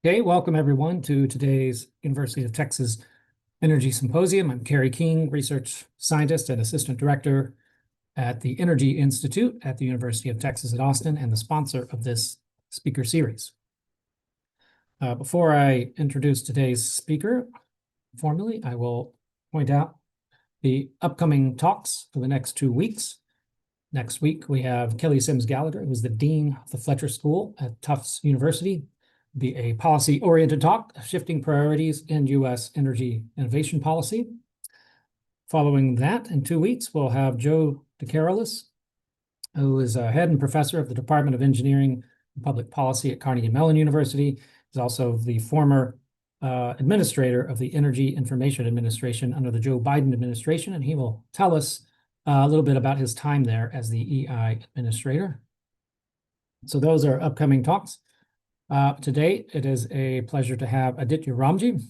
Okay, welcome everyone to today's University of Texas Energy Symposium. I'm Kerry King, research scientist and assistant director at the Energy Institute at the University of Texas at Austin and the sponsor of this speaker series. Before I introduce today's speaker formally, I will point out the upcoming talks for the next 2 weeks. Next week, we have Kelly Sims Gallagher, who's the Dean of the Fletcher School at Tufts University. Be a policy-oriented talk, shifting priorities in U.S. energy innovation policy. Following that, in 2 weeks, we'll have Joe DeCarolis, who is a head and professor of the Department of Engineering and Public Policy at Carnegie Mellon University. He's also the former administrator of the Energy Information Administration under the Joe Biden administration, and he will tell us a little bit about his time there as the EI administrator. So those are upcoming talks. Today, it is a pleasure to have Aditya Ramji.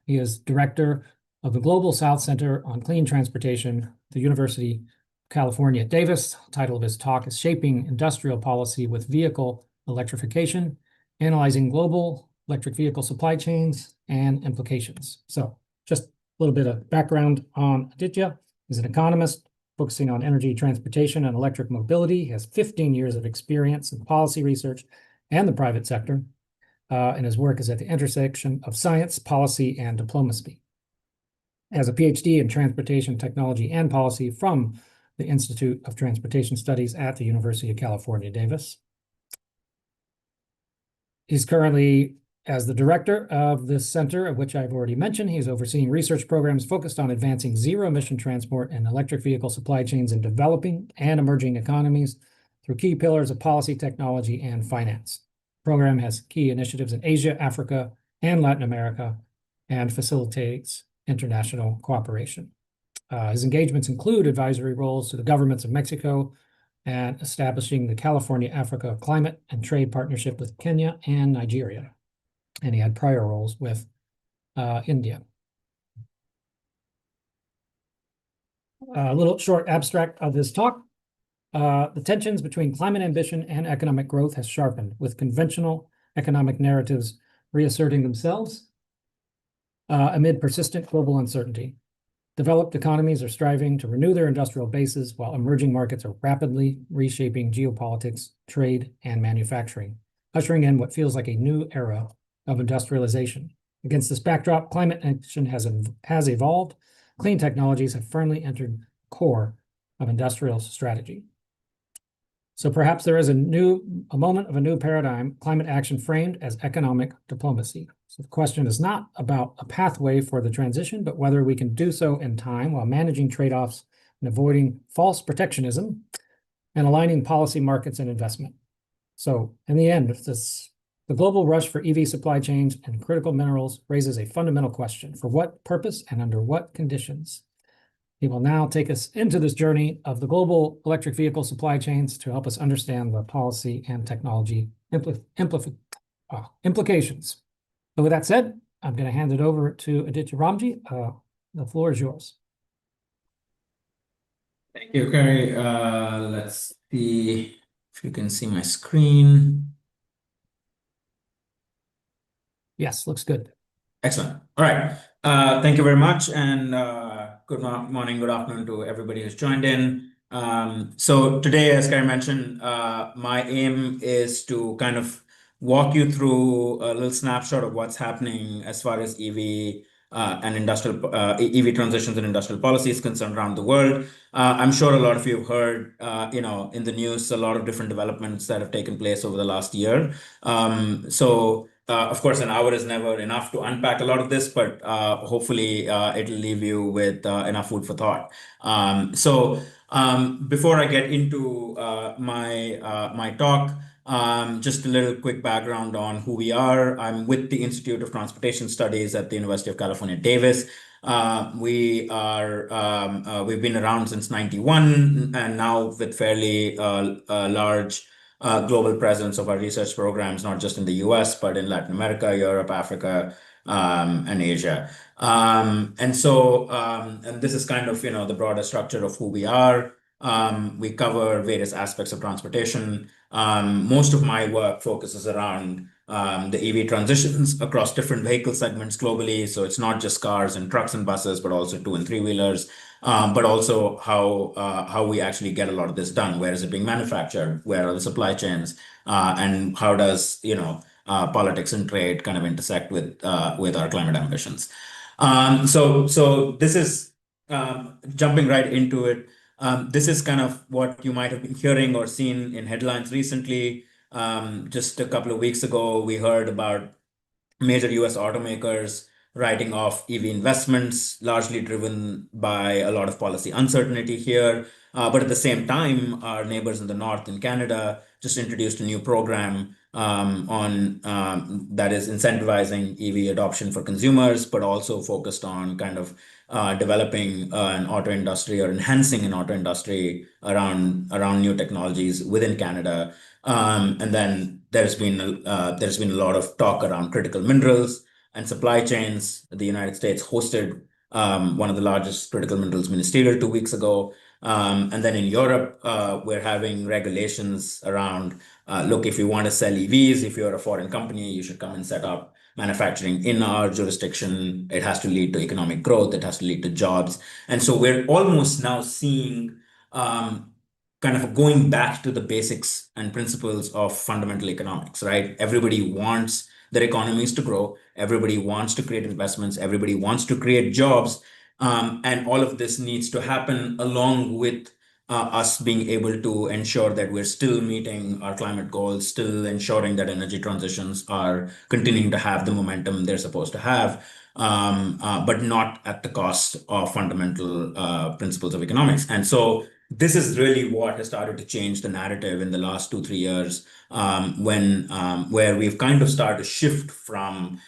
He is director of the Global South Center on Clean Transportation at the University of California at Davis. The title of his talk is Shaping Industrial Policy with Vehicle Electrification, Analyzing Global Electric Vehicle Supply Chains and Implications. So just a little bit of background on Aditya. He's an economist focusing on energy, transportation, and electric mobility. He has 15 years of experience in policy research and the private sector, and his work is at the intersection of science, policy, and diplomacy. He has a PhD in transportation technology and policy from the Institute of Transportation Studies at the University of California, Davis. He's currently, as the director of this center, of which I've already mentioned, he's overseeing research programs focused on advancing zero-emission transport and electric vehicle supply chains in developing and emerging economies through key pillars of policy, technology, and finance. The program has key initiatives in Asia, Africa, and Latin America, and facilitates international cooperation. His engagements include advisory roles to the governments of Mexico and establishing the California-Africa Climate and Trade Partnership with Kenya and Nigeria. And he had prior roles with India. A little short abstract of his talk. The tensions between climate ambition and economic growth has sharpened, with conventional economic narratives reasserting themselves amid persistent global uncertainty. Developed economies are striving to renew their industrial bases, while emerging markets are rapidly reshaping geopolitics, trade, and manufacturing, ushering in what feels like a new era of industrialization. Against this backdrop, climate action has evolved. Clean technologies have firmly entered the core of industrial strategy. So perhaps there is a moment of a new paradigm, climate action framed as economic diplomacy. So the question is not about a pathway for the transition, but whether we can do so in time while managing trade-offs and avoiding false protectionism and aligning policy markets and investment. So in the end, the global rush for EV supply chains and critical minerals raises a fundamental question: for what purpose and under what conditions? He will now take us into this journey of the global electric vehicle supply chains to help us understand the policy and technology implications. So with that said, I'm going to hand it over to Aditya Ramji. The floor is yours. Thank you, Kerry. Let's see if you can see my screen. Yes, looks good. Excellent. All right. Thank you very much. And good morning, good afternoon to everybody who's joined in. So today, as Kerry mentioned, my aim is to kind of walk you through a little snapshot of what's happening as far as EV and EV transitions and industrial policy is concerned around the world. I'm sure a lot of you have heard, in the news, a lot of different developments that have taken place over the last year. Of course, an hour is never enough to unpack a lot of this, but hopefully it'll leave you with enough food for thought. Before I get into my talk, just a little quick background on who we are. I'm with the Institute of Transportation Studies at the University of California, Davis. We've been around since '91, and now with fairly large global presence of our research programs, not just in the US, but in Latin America, Europe, Africa, and Asia. And this is kind of, the broader structure of who we are. We cover various aspects of transportation. Most of my work focuses around the EV transitions across different vehicle segments globally. So it's not just cars and trucks and buses, but also two and three wheelers. But also how we actually get a lot of this done. Where is it being manufactured? Where are the supply chains? And how does politics and trade kind of intersect with our climate ambitions? So this is jumping right into it. This is kind of what you might have been hearing or seen in headlines recently. Just a couple of weeks ago, we heard about major US automakers writing off EV investments, largely driven by a lot of policy uncertainty here. But at the same time, our neighbors in the north in Canada just introduced a new program on that is incentivizing EV adoption for consumers, but also focused on kind of developing an auto industry or enhancing an auto industry around new technologies within Canada. And then there's been a lot of talk around critical minerals and supply chains. The United States hosted one of the largest critical minerals ministerial 2 weeks ago. And then in Europe, we're having regulations around look, if you want to sell EVs, if you're a foreign company, you should come and set up manufacturing in our jurisdiction. It has to lead to economic growth, it has to lead to jobs. And so we're almost now seeing kind of going back to the basics and principles of fundamental economics, right? Everybody wants their economies to grow. Everybody wants to create investments. Everybody wants to create jobs. And all of this needs to happen along with us being able to ensure that we're still meeting our climate goals, still ensuring that energy transitions are continuing to have the momentum they're supposed to have, but not at the cost of fundamental principles of economics. And so this is really what has started to change the narrative in the last 2, 3 years, where we've kind of started to shift from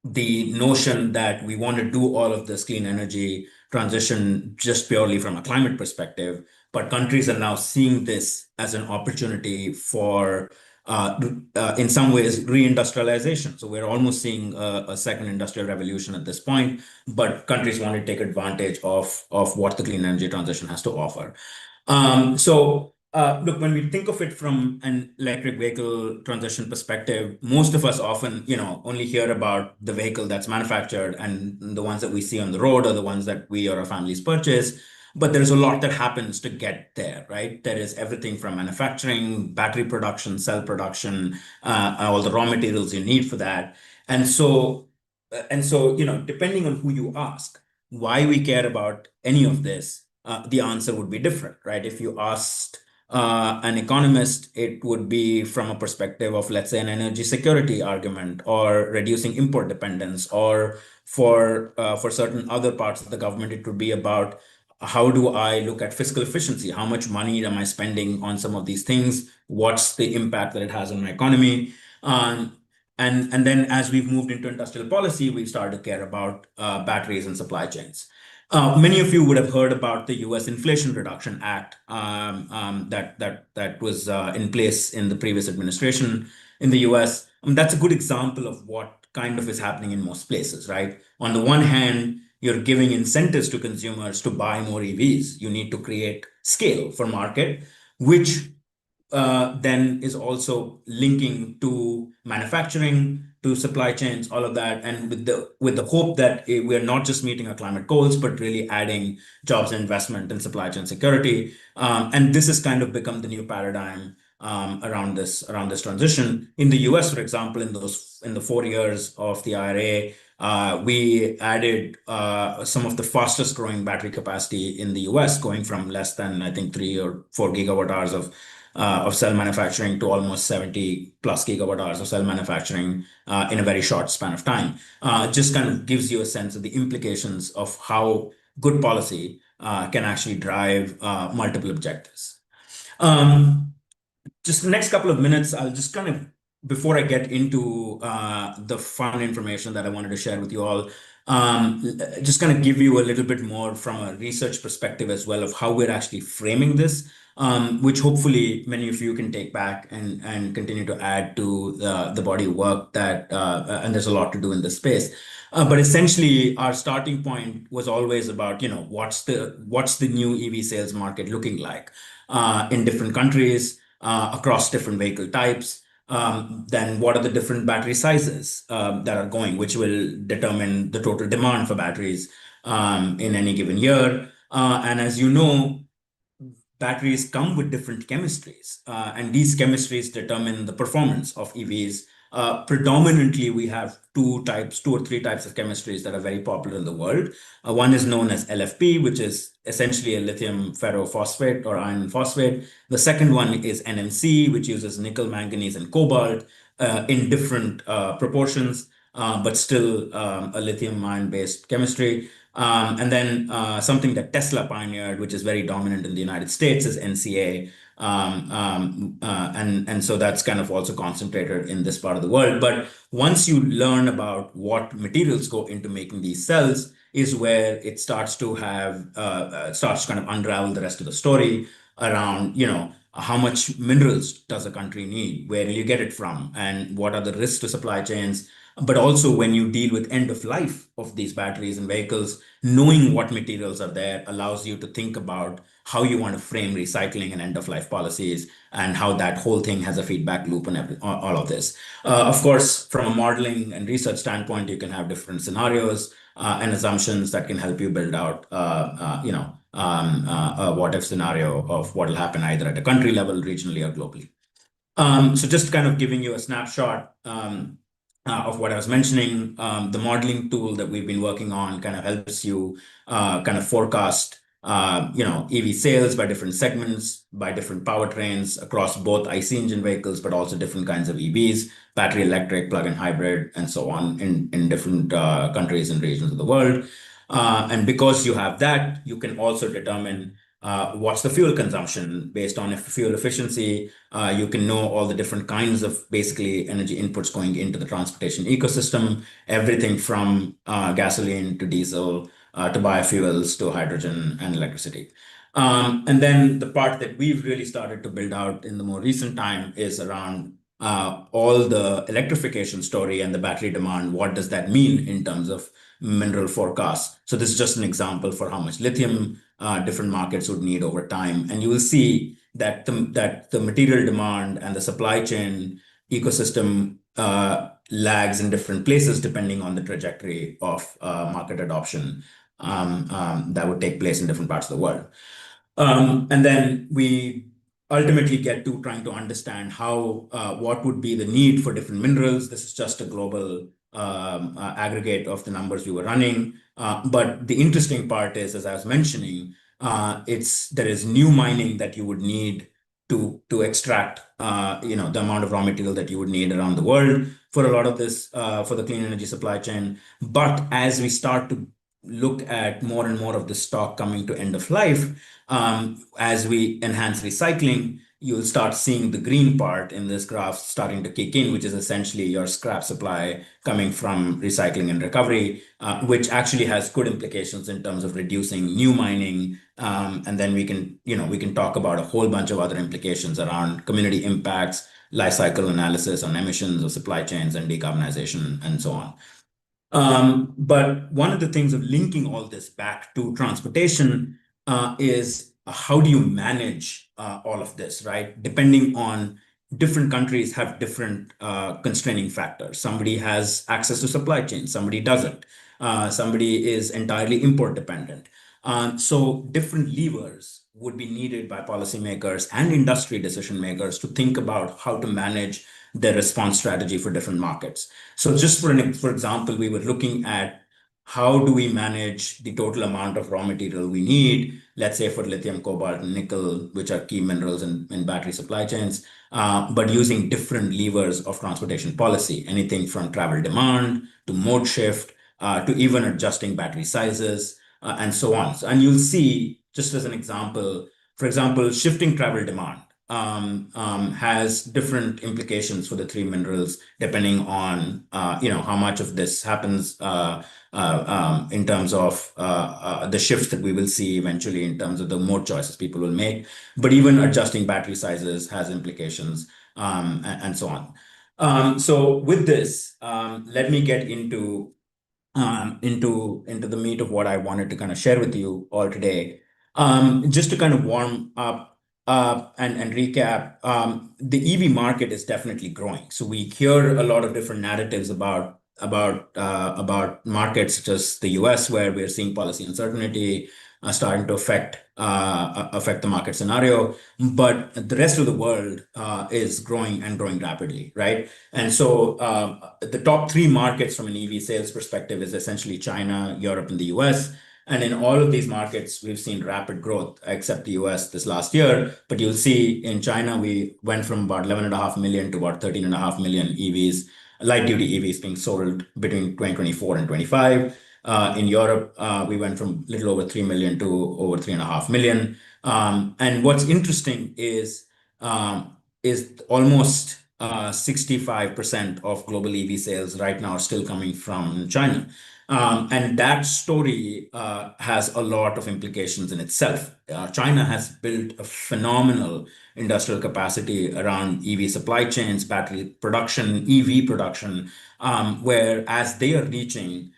the notion that we want to do all of this clean energy transition just purely from a climate perspective, but countries are now seeing this as an opportunity for, in some ways, reindustrialization. So we're almost seeing a second industrial revolution at this point, but countries want to take advantage of what the clean energy transition has to offer. Look, when we think of it from an electric vehicle transition perspective, most of us often, only hear about the vehicle that's manufactured, and the ones that we see on the road are the ones that we or our families purchase. But there's a lot that happens to get there, right? There is everything from manufacturing, battery production, cell production, all the raw materials you need for that. And so, depending on who you ask, why we care about any of this, the answer would be different, right? If you asked an economist, it would be from a perspective of, let's say, an energy security argument, or reducing import dependence, or for certain other parts of the government, it would be about how do I look at fiscal efficiency? How much money am I spending on some of these things? What's the impact that it has on my economy? And then as we've moved into industrial policy, we've started to care about batteries and supply chains. Many of you would have heard about the U.S. Inflation Reduction Act that was in place in the previous administration in the U.S. That's a good example of what kind of is happening in most places, right? On the one hand, you're giving incentives to consumers to buy more EVs. You need to create scale for market, which then is also linking to manufacturing, to supply chains, all of that, and with the hope that we're not just meeting our climate goals, but really adding jobs and investment and supply chain security. And this has kind of become the new paradigm around this transition. In the US, for example, in the 4 years of the IRA, we added some of the fastest growing battery capacity in the US, going from less than, I think, 3 or 4 gigawatt hours of cell manufacturing to almost 70 plus gigawatt hours of cell manufacturing in a very short span of time. Just kind of gives you a sense of the implications of how good policy can actually drive multiple objectives. Just the next couple of minutes, I'll just kind of, before I get into the fun information that I wanted to share with you all, just kind of give you a little bit more from a research perspective as well of how we're actually framing this, which hopefully many of you can take back and continue to add to the body of work that, and there's a lot to do in this space. But essentially, our starting point was always about, what's the new EV sales market looking like in different countries, across different vehicle types. then what are the different battery sizes that are going, which will determine the total demand for batteries in any given year. And as you know, batteries come with different chemistries, and these chemistries determine the performance of EVs. Predominantly, we have two or three types of chemistries that are very popular in the world. One is known as LFP, which is essentially a lithium ferrophosphate or iron phosphate. The second one is NMC, which uses nickel, manganese, and cobalt in different proportions, but still a lithium ion based chemistry. And then something that Tesla pioneered, which is very dominant in the United States, is NCA. And so that's kind of also concentrated in this part of the world. But once you learn about what materials go into making these cells, is where it starts to have starts to kind of unravel the rest of the story around, how much minerals does a country need? Where will you get it from? And what are the risks to supply chains? But also, when you deal with end of life of these batteries and vehicles, knowing what materials are there allows you to think about how you want to frame recycling and end of life policies, and how that whole thing has a feedback loop and all of this. Of course, from a modeling and research standpoint, you can have different scenarios and assumptions that can help you build out, a what if scenario of what will happen either at a country level, regionally, or globally. So just kind of giving you a snapshot of what I was mentioning, the modeling tool that we've been working on kind of helps you kind of forecast, EV sales by different segments, by different powertrains across both IC engine vehicles, but also different kinds of EVs, battery electric, plug-in hybrid, and so on in different countries and regions of the world. And because you have that, you can also determine what's the fuel consumption based on fuel efficiency. You can know all the different kinds of basically energy inputs going into the transportation ecosystem, everything from gasoline to diesel to biofuels to hydrogen and electricity. And then the part that we've really started to build out in the more recent time is around all the electrification story and the battery demand. What does that mean in terms of mineral forecasts? So this is just an example for how much lithium different markets would need over time. And you will see that the material demand and the supply chain ecosystem lags in different places depending on the trajectory of market adoption that would take place in different parts of the world. And then we ultimately get to trying to understand how what would be the need for different minerals. This is just a global aggregate of the numbers we were running. But the interesting part is, as I was mentioning, there is new mining that you would need to extract the amount of raw material that you would need around the world for a lot of this for the clean energy supply chain. But as we start to look at more and more of the stock coming to end of life, as we enhance recycling, you'll start seeing the green part in this graph starting to kick in, which is essentially your scrap supply coming from recycling and recovery, which actually has good implications in terms of reducing new mining. And then we can talk about a whole bunch of other implications around community impacts, life cycle analysis on emissions of supply chains and decarbonization and so on. But one of the things of linking all this back to transportation is how do you manage all of this, right? Depending on different countries have different constraining factors. Somebody has access to supply chain, somebody doesn't. Somebody is entirely import dependent. So different levers would be needed by policymakers and industry decision makers to think about how to manage their response strategy for different markets. So just for example, we were looking at how do we manage the total amount of raw material we need, let's say for lithium, cobalt, and nickel, which are key minerals in battery supply chains, but using different levers of transportation policy, anything from travel demand to mode shift to even adjusting battery sizes and so on. And you'll see, just as an example, for example, shifting travel demand has different implications for the three minerals, depending on how much of this happens in terms of the shifts that we will see eventually in terms of the mode choices people will make. But even adjusting battery sizes has implications and so on. So with this, let me get into the meat of what I wanted to kind of share with you all today. Just to kind of warm up, and recap, the EV market is definitely growing. So we hear a lot of different narratives about markets such as the US, where we're seeing policy uncertainty starting to affect the market scenario. But the rest of the world is growing and growing rapidly, right? And so the top three markets from an EV sales perspective is essentially China, Europe, and the US. And in all of these markets, we've seen rapid growth, except the US this last year. But you'll see in China, we went from about 11.5 million to about 13.5 million EVs, light duty EVs being sold between 2024 and 25. In Europe, we went from a little over 3 million to over 3.5 million. And what's interesting is almost 65% of global EV sales right now are still coming from China. And that story has a lot of implications in itself. China has built a phenomenal industrial capacity around EV supply chains, battery production, EV production, where as they are reaching,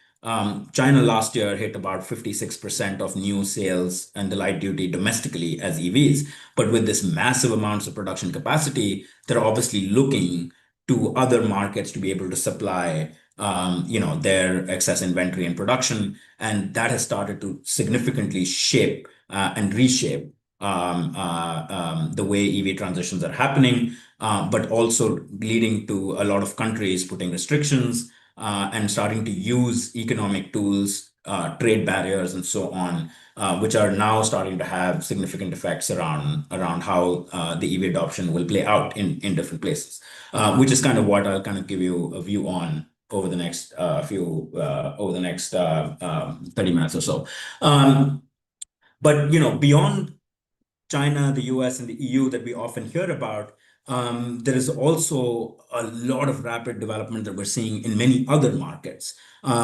China last year hit about 56% of new sales and the light duty domestically as EVs. But with this massive amounts of production capacity, they're obviously looking to other markets to be able to supply their excess inventory and production, and that has started to significantly shape and reshape the way EV transitions are happening, but also leading to a lot of countries putting restrictions and starting to use economic tools, trade barriers, and so on, which are now starting to have significant effects around how the EV adoption will play out in different places, which is kind of what I'll kind of give you a view on over the next 30 minutes or so. But beyond China, the US, and the EU that we often hear about, there is also a lot of rapid development that we're seeing in many other markets.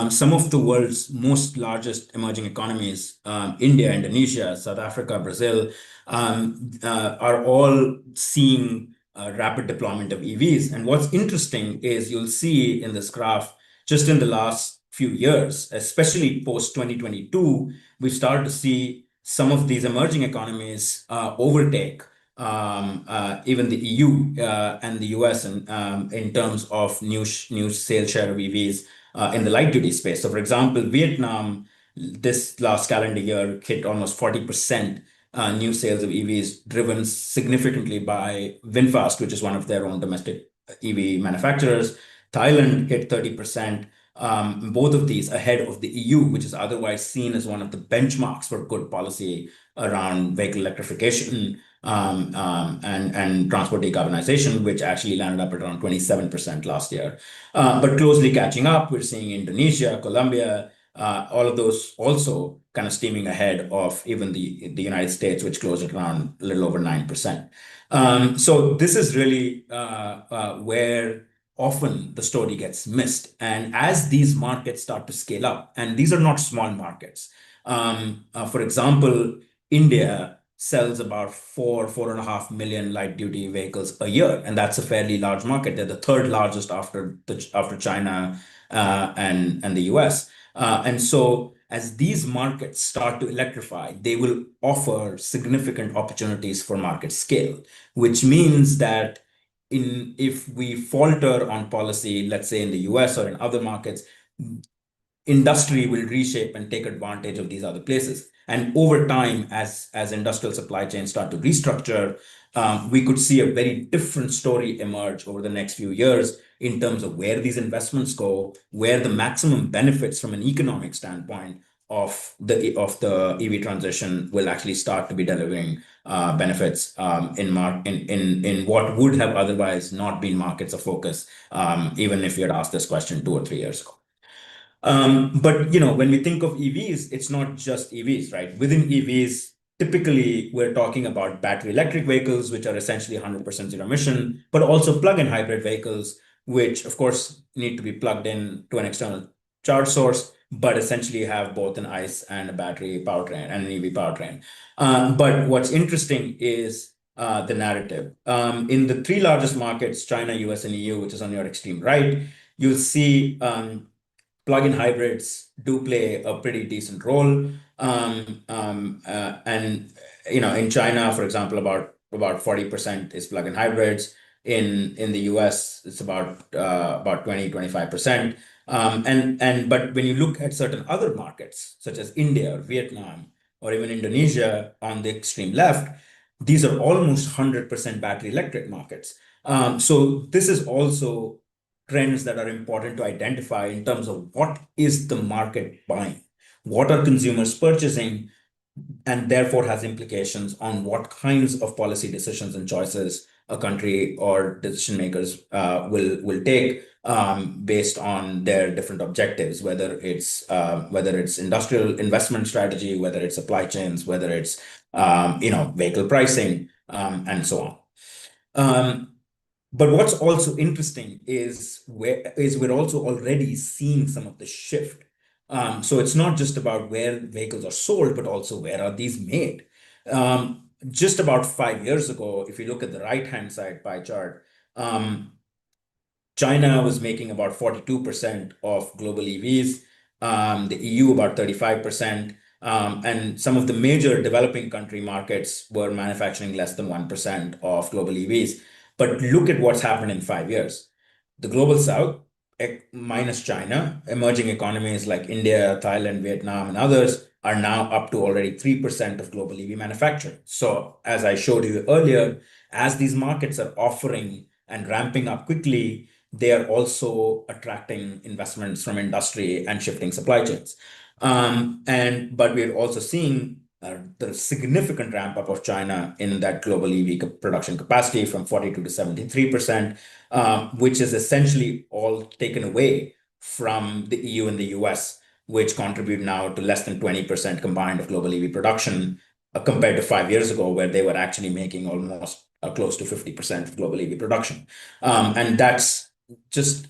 Some of the world's most largest emerging economies, India, Indonesia, South Africa, Brazil, are all seeing rapid deployment of EVs. And what's interesting is you'll see in this graph, just in the last few years, especially post 2022, we've started to see some of these emerging economies overtake even the EU and the US in terms of new sales share of EVs in the light duty space. So, for example, Vietnam this last calendar year hit almost 40% new sales of EVs, driven significantly by VinFast, which is one of their own domestic EV manufacturers. Thailand hit 30%. Both of these ahead of the EU, which is otherwise seen as one of the benchmarks for good policy around vehicle electrification and transport decarbonization, which actually landed up at around 27% last year. But closely catching up, we're seeing Indonesia, Colombia, all of those also kind of steaming ahead of even the United States, which closed at around a little over 9%. So this is really where often the story gets missed. And as these markets start to scale up, and these are not small markets, for example, India sells about 4.5 million light duty vehicles a year, and that's a fairly large market. They're the third largest after China and the US. And so as these markets start to electrify, they will offer significant opportunities for market scale, which means that if we falter on policy, let's say in the US or in other markets, industry will reshape and take advantage of these other places. And over time, as industrial supply chains start to restructure, we could see a very different story emerge over the next few years in terms of where these investments go, where the maximum benefits from an economic standpoint of the EV transition will actually start to be delivering benefits in what would have otherwise not been markets of focus, even if you had asked this question 2 or 3 years ago. But when we think of EVs, it's not just EVs, right? Within EVs, typically we're talking about battery electric vehicles, which are essentially 100% zero emission, but also plug-in hybrid vehicles, which of course need to be plugged in to an external charge source, but essentially have both an ICE and a battery powertrain and an EV powertrain. But what's interesting is the narrative. In the three largest markets, China, US, and EU, which is on your extreme right, you'll see plug-in hybrids do play a pretty decent role. And in China, for example, about about 40% is plug-in hybrids. In the US, it's about 20-25%. But when you look at certain other markets, such as India or Vietnam or even Indonesia on the extreme left, these are almost 100% battery electric markets. So this is also trends that are important to identify in terms of what is the market buying, what are consumers purchasing, and therefore has implications on what kinds of policy decisions and choices a country or decision makers will take based on their different objectives, whether it's industrial investment strategy, whether it's supply chains, whether it's vehicle pricing, and so on. But what's also interesting is we're also already seeing some of the shift. So it's not just about where vehicles are sold, but also where are these made. Just about 5 years ago, if you look at the right-hand side pie chart, China was making about 42% of global EVs, the EU about 35%, and some of the major developing country markets were manufacturing less than 1% of global EVs. But look at what's happened in 5 years. The global south, minus China, emerging economies like India, Thailand, Vietnam, and others are now up to already 3% of global EV manufacturing. So as I showed you earlier, as these markets are offering and ramping up quickly, they are also attracting investments from industry and shifting supply chains. But we're also seeing the significant ramp up of China in that global EV production capacity from 42 to 73%, which is essentially all taken away from the EU and the US, which contribute now to less than 20% combined of global EV production, compared to 5 years ago, where they were actually making almost close to 50% of global EV production. And that's just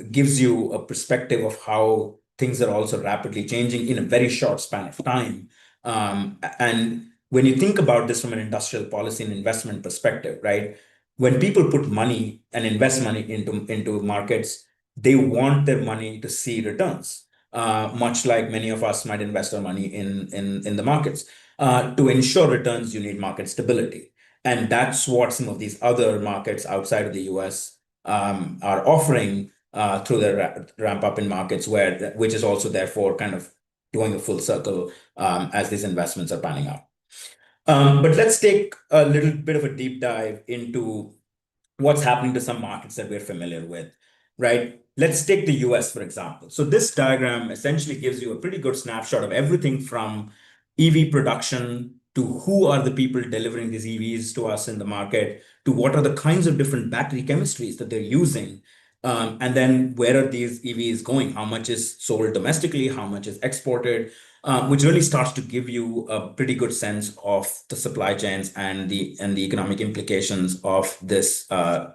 gives you a perspective of how things are also rapidly changing in a very short span of time. And when you think about this from an industrial policy and investment perspective, right? When people put money and invest money into markets, they want their money to see returns, much like many of us might invest our money in the markets. To ensure returns, you need market stability. And that's what some of these other markets outside of the US are offering through their ramp up in markets, which is also therefore kind of doing a full circle as these investments are panning out. But let's take a little bit of a deep dive into what's happening to some markets that we're familiar with, right? Let's take the US, for example. So this diagram essentially gives you a pretty good snapshot of everything from EV production to who are the people delivering these EVs to us in the market, to what are the kinds of different battery chemistries that they're using. And then where are these EVs going? How much is sold domestically? How much is exported? Which really starts to give you a pretty good sense of the supply chains and the economic implications of this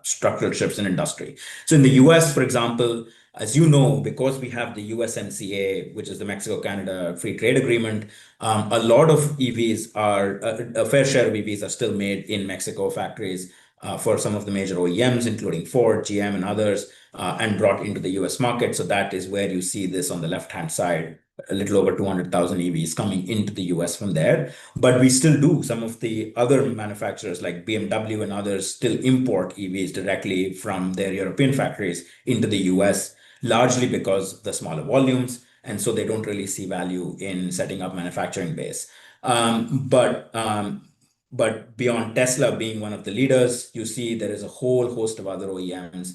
structural shifts in industry. So in the US, for example, as you know, because we have the USMCA, which is the Mexico-Canada Free Trade Agreement, a lot of EVs are, a fair share of EVs are still made in Mexico factories for some of the major OEMs, including Ford, GM, and others, and brought into the US market. So that is where you see this on the left-hand side, a little over 200,000 EVs coming into the US from there. But we still do. Some of the other manufacturers like BMW and others still import EVs directly from their European factories into the US, largely because of the smaller volumes. And so they don't really see value in setting up manufacturing base. But beyond Tesla being one of the leaders, you see there is a whole host of other OEMs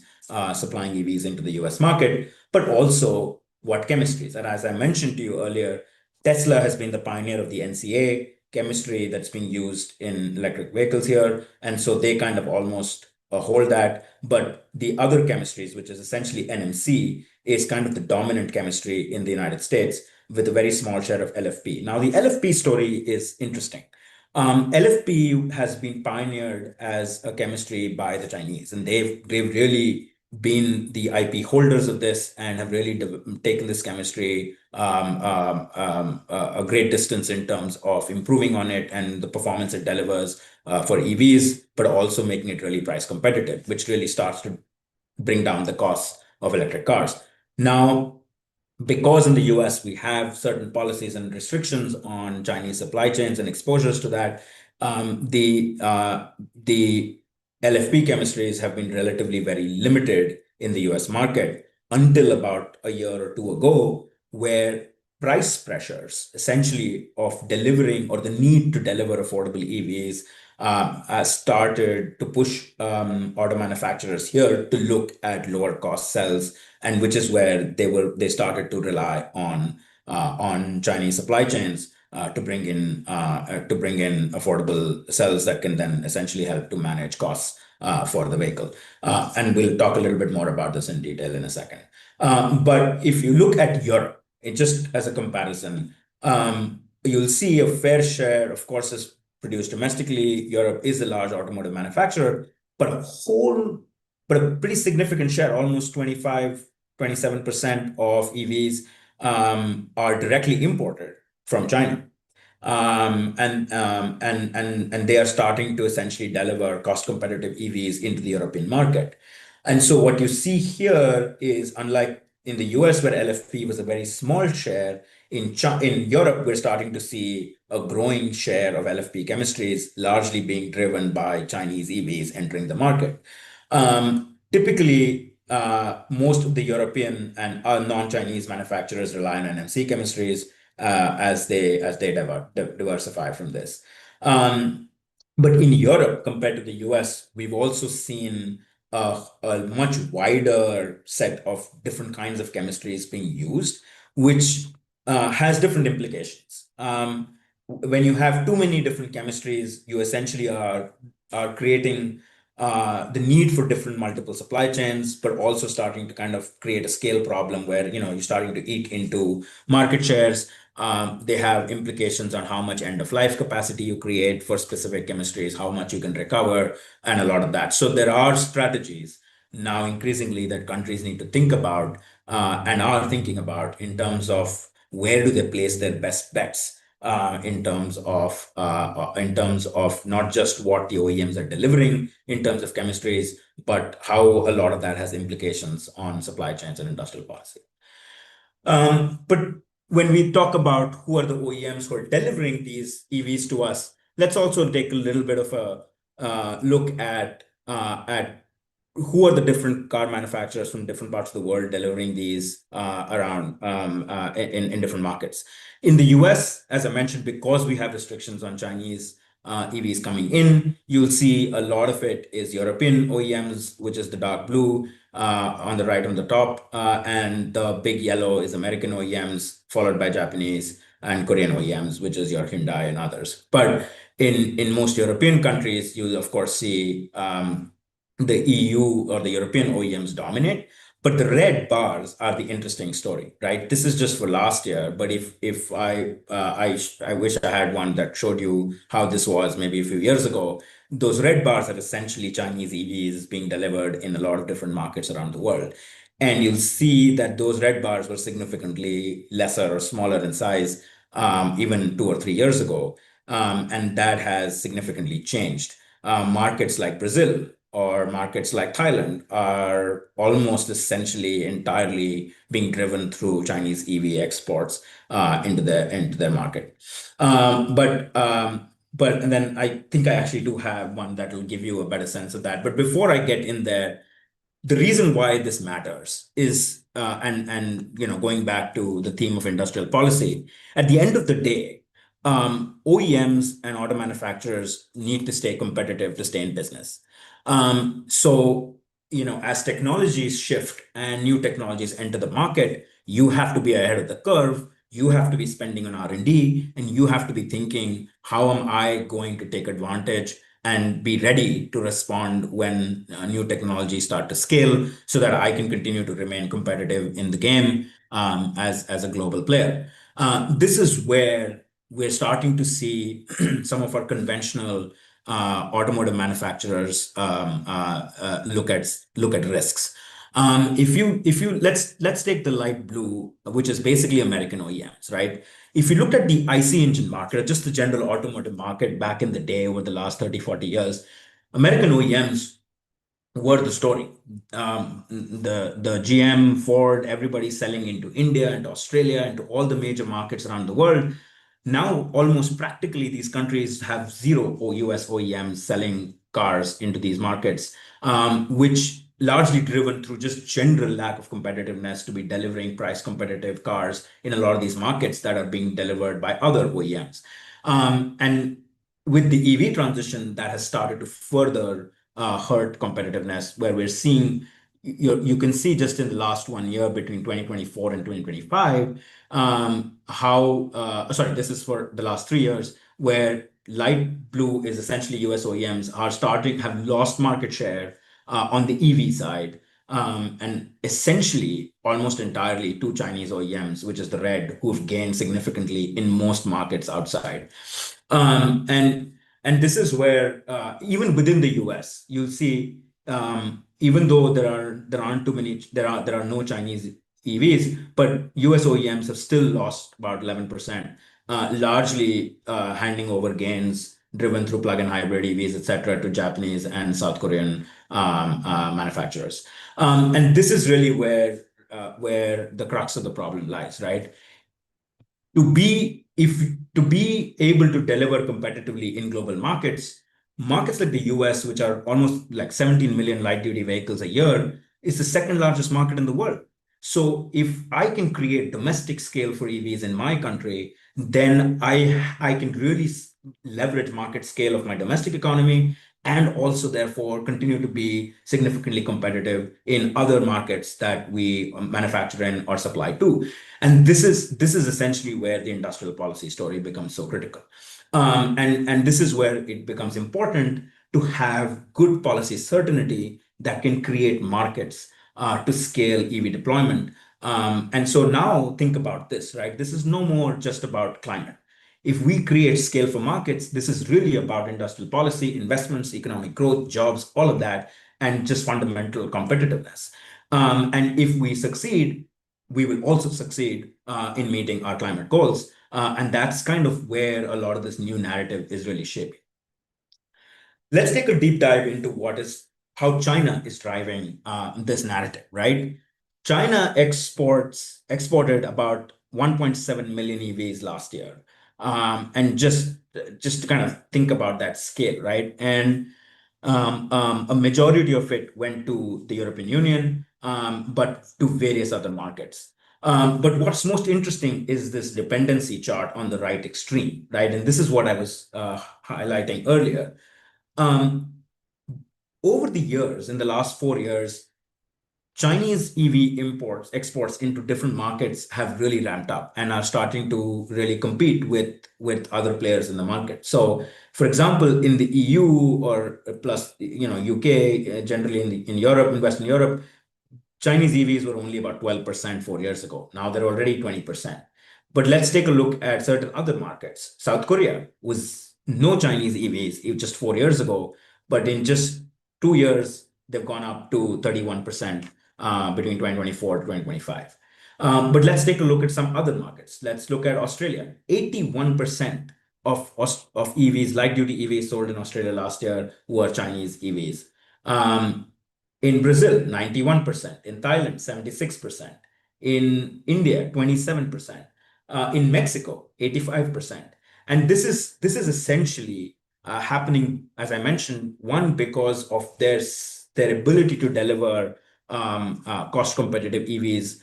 supplying EVs into the US market, but also what chemistries. And as I mentioned to you earlier, Tesla has been the pioneer of the NCA chemistry that's being used in electric vehicles here. And so they kind of almost hold that. But the other chemistries, which is essentially NMC, is kind of the dominant chemistry in the United States with a very small share of LFP. Now, the LFP story is interesting. LFP has been pioneered as a chemistry by the Chinese, and they've really been the IP holders of this and have really taken this chemistry a great distance in terms of improving on it and the performance it delivers for EVs, but also making it really price competitive, which really starts to bring down the costs of electric cars. Now, because in the US we have certain policies and restrictions on Chinese supply chains and exposures to that, the LFP chemistries have been relatively very limited in the US market until about a year or two ago, where price pressures essentially of delivering or the need to deliver affordable EVs has started to push auto manufacturers here to look at lower cost cells, and which is where they started to rely on Chinese supply chains to bring in affordable cells that can then essentially help to manage costs for the vehicle. And we'll talk a little bit more about this in detail in a second. But if you look at Europe, just as a comparison, you'll see a fair share, of course, is produced domestically. Europe is a large automotive manufacturer, but a pretty significant share, almost 27% of EVs are directly imported from China. And they are starting to essentially deliver cost competitive EVs into the European market. And so what you see here is, unlike in the US, where LFP was a very small share, in Europe, we're starting to see a growing share of LFP chemistries, largely being driven by Chinese EVs entering the market. Typically, most of the European and non-Chinese manufacturers rely on NMC chemistries as they diversify from this. But in Europe, compared to the US, we've also seen a much wider set of different kinds of chemistries being used, which has different implications. When you have too many different chemistries, you essentially are creating the need for different multiple supply chains, but also starting to kind of create a scale problem where you're starting to eat into market shares. They have implications on how much end of life capacity you create for specific chemistries, how much you can recover, and a lot of that. So there are strategies now increasingly that countries need to think about and are thinking about in terms of where do they place their best bets in terms of not just what the OEMs are delivering in terms of chemistries, but how a lot of that has implications on supply chains and industrial policy. But when we talk about who are the OEMs who are delivering these EVs to us, let's also take a little bit of a look at who are the different car manufacturers from different parts of the world delivering these around in different markets. In the US, as I mentioned, because we have restrictions on Chinese EVs coming in, you'll see a lot of it is European OEMs, which is the dark blue on the right on the top, and the big yellow is American OEMs, followed by Japanese and Korean OEMs, which is your Hyundai and others. But in most European countries, you'll of course see the EU or the European OEMs dominate, but the red bars are the interesting story, right? This is just for last year, but if I wish I had one that showed you how this was maybe a few years ago. Those red bars are essentially Chinese EVs being delivered in a lot of different markets around the world. And you'll see that those red bars were significantly lesser or smaller in size even 2 or 3 years ago. And that has significantly changed. Markets like Brazil or markets like Thailand are almost essentially entirely being driven through Chinese EV exports into their market. And then I think I actually do have one that will give you a better sense of that. But before I get in there, the reason why this matters is, and going back to the theme of industrial policy, at the end of the day, OEMs and auto manufacturers need to stay competitive to stay in business. So, as technologies shift and new technologies enter the market, you have to be ahead of the curve. You have to be spending on R&D, and you have to be thinking, how am I going to take advantage and be ready to respond when new technologies start to scale so that I can continue to remain competitive in the game as a global player. This is where we're starting to see some of our conventional automotive manufacturers look at risks. Let's take the light blue, which is basically American OEMs, right? If you looked at the IC engine market, or just the general automotive market back in the day over the last 30, 40 years, American OEMs were the story. The GM, Ford, everybody selling into India and Australia and to all the major markets around the world. Now, almost practically, these countries have zero US OEMs selling cars into these markets, which largely driven through just general lack of competitiveness to be delivering price competitive cars in a lot of these markets that are being delivered by other OEMs. And with the EV transition, that has started to further hurt competitiveness, where we're seeing you can see just in the last 1 year between 2024 and 2025 sorry, this is for the last 3 years, where light blue is essentially US OEMs have lost market share on the EV side, and essentially almost entirely to Chinese OEMs, which is the red, who've gained significantly in most markets outside. And this is where even within the US, you'll see even though there are no Chinese EVs, but US OEMs have still lost about 11%, largely handing over gains driven through plug-in hybrid EVs, etc., to Japanese and South Korean manufacturers. And this is really where the crux of the problem lies, right? To be able to deliver competitively in global markets like the US, which are almost like 17 million light duty vehicles a year, is the second largest market in the world. So if I can create domestic scale for EVs in my country, then I can really leverage market scale of my domestic economy and also therefore continue to be significantly competitive in other markets that we manufacture in or supply to. And this is essentially where the industrial policy story becomes so critical. And this is where it becomes important to have good policy certainty that can create markets to scale EV deployment. And so now think about this, right? This is no more just about climate. If we create scale for markets, this is really about industrial policy, investments, economic growth, jobs, all of that, and just fundamental competitiveness. And if we succeed, we will also succeed in meeting our climate goals. And that's kind of where a lot of this new narrative is really shaping. Let's take a deep dive into how China is driving this narrative, right? China exported about 1.7 million EVs last year. And just to kind of think about that scale, right? And a majority of it went to the European Union, but to various other markets. But what's most interesting is this dependency chart on the right extreme, right? And this is what I was highlighting earlier. Over the years, in the last 4 years, Chinese EV exports into different markets have really ramped up and are starting to really compete with other players in the market. So, for example, in the EU or plus, UK, generally in Europe, in Western Europe, Chinese EVs were only about 12% 4 years ago. Now they're already 20%. But let's take a look at certain other markets. South Korea was no Chinese EVs just 4 years ago, but in just 2 years, they've gone up to 31% between 2024 to 2025. But let's take a look at some other markets. Let's look at Australia. 81% of EVs, light duty EVs sold in Australia last year were Chinese EVs. In Brazil, 91%. In Thailand, 76%. In India, 27%. In Mexico, 85%. And this is essentially happening, as I mentioned, one, because of their ability to deliver cost competitive EVs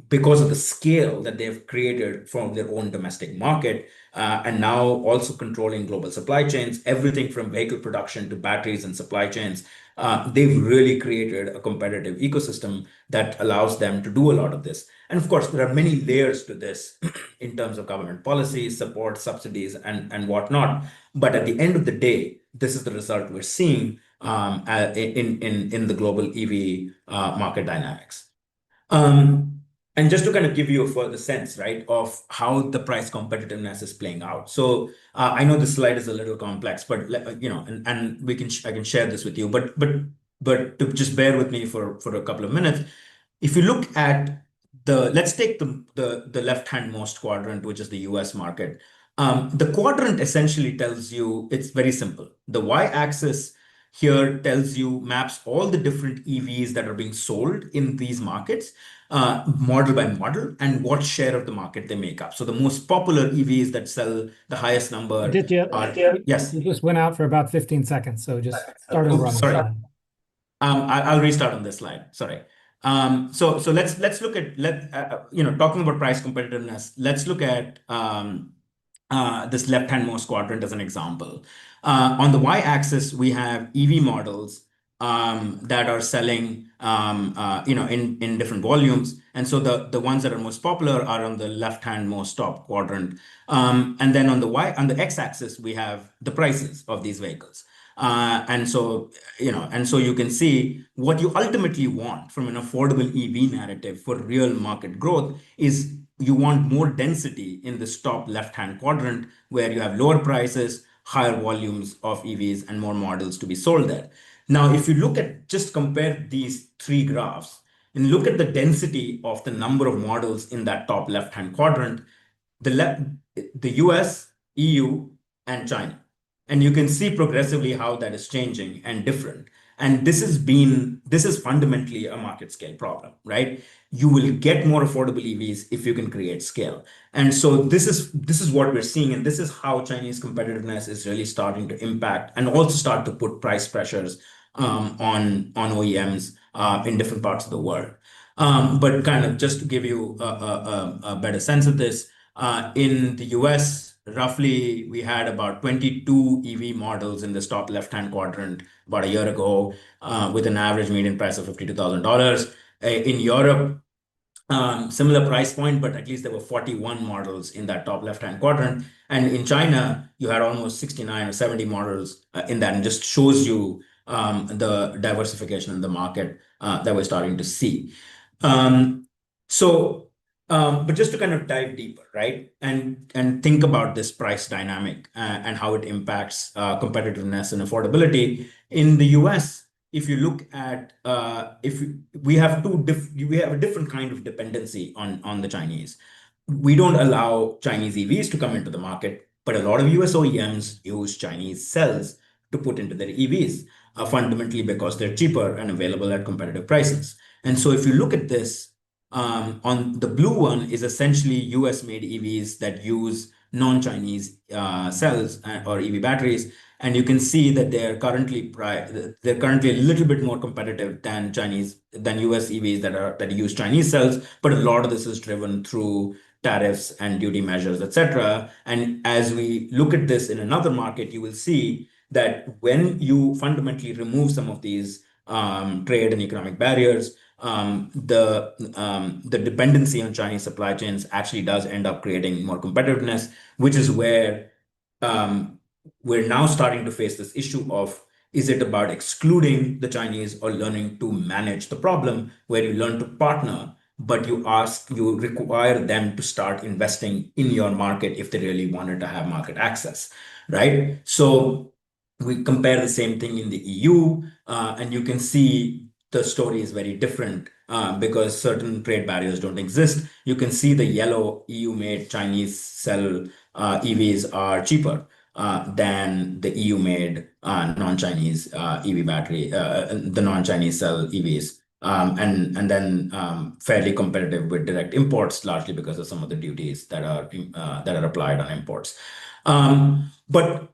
because of the scale that they've created from their own domestic market, and now also controlling global supply chains, everything from vehicle production to batteries and supply chains. They've really created a competitive ecosystem that allows them to do a lot of this. And of course, there are many layers to this in terms of government policies, support, subsidies, and whatnot. But at the end of the day, this is the result we're seeing in the global EV market dynamics. And just to kind of give you a further sense, right, of how the price competitiveness is playing out. So I know this slide is a little complex, but and I can share this with you. But to just bear with me for a couple of minutes. If you look at let's take the left-hand most quadrant, which is the US market. The quadrant essentially tells you it's very simple. The y-axis here maps all the different EVs that are being sold in these markets. model by model and what share of the market they make up. So the most popular EVs that sell the highest number Aditya, are, yes. you just went out for about 15 seconds, so just start over on the Sorry. slide. I'll restart on this slide. Sorry. So let's look at talking about price competitiveness. Let's look at this left-hand most quadrant as an example. On the y-axis, we have EV models that are selling in different volumes, and so the ones that are most popular are on the left-hand most top quadrant. And then on the x-axis, we have the prices of these vehicles. And so you can see what you ultimately want from an affordable EV narrative for real market growth is you want more density in this top left-hand quadrant where you have lower prices, higher volumes of EVs, and more models to be sold there. Now, if you just compare these three graphs and look at the density of the number of models in that top left-hand quadrant, the US, EU, and China. And you can see progressively how that is changing and different. And this is fundamentally a market scale problem, right? You will get more affordable EVs if you can create scale. And so this is what we're seeing, and this is how Chinese competitiveness is really starting to impact and also start to put price pressures on OEMs in different parts of the world. But kind of just to give you a better sense of this, in the US, roughly we had about 22 EV models in this top left-hand quadrant about a year ago, with an average median price of $52,000. In Europe, similar price point, but at least there were 41 models in that top left-hand quadrant. And in China, you had almost 69 or 70 models in that, and just shows you the diversification in the market that we're starting to see. But just to kind of dive deeper, right, and think about this price dynamic and how it impacts competitiveness and affordability in the US. If you look at we have a different kind of dependency on the Chinese. We don't allow Chinese EVs to come into the market, but a lot of US OEMs use Chinese cells to put into their EVs, fundamentally because they're cheaper and available at competitive prices. And so if you look at this, on the blue one is essentially US made EVs that use non-Chinese cells or EV batteries. And you can see that they're currently a little bit more competitive than US EVs that use Chinese cells, but a lot of this is driven through tariffs and duty measures, etc. And as we look at this in another market, you will see that when you fundamentally remove some of these trade and economic barriers, the dependency on Chinese supply chains actually does end up creating more competitiveness, which is where we're now starting to face this issue of, is it about excluding the Chinese or learning to manage the problem, where you learn to partner, but you require them to start investing in your market if they really wanted to have market access, right? So we compare the same thing in the EU, and you can see the story is very different because certain trade barriers don't exist. You can see the yellow EU-made Chinese cell EVs are cheaper than the EU-made non-Chinese EV battery, the non-Chinese cell EVs, and then fairly competitive with direct imports, largely because of some of the duties that are applied on imports. But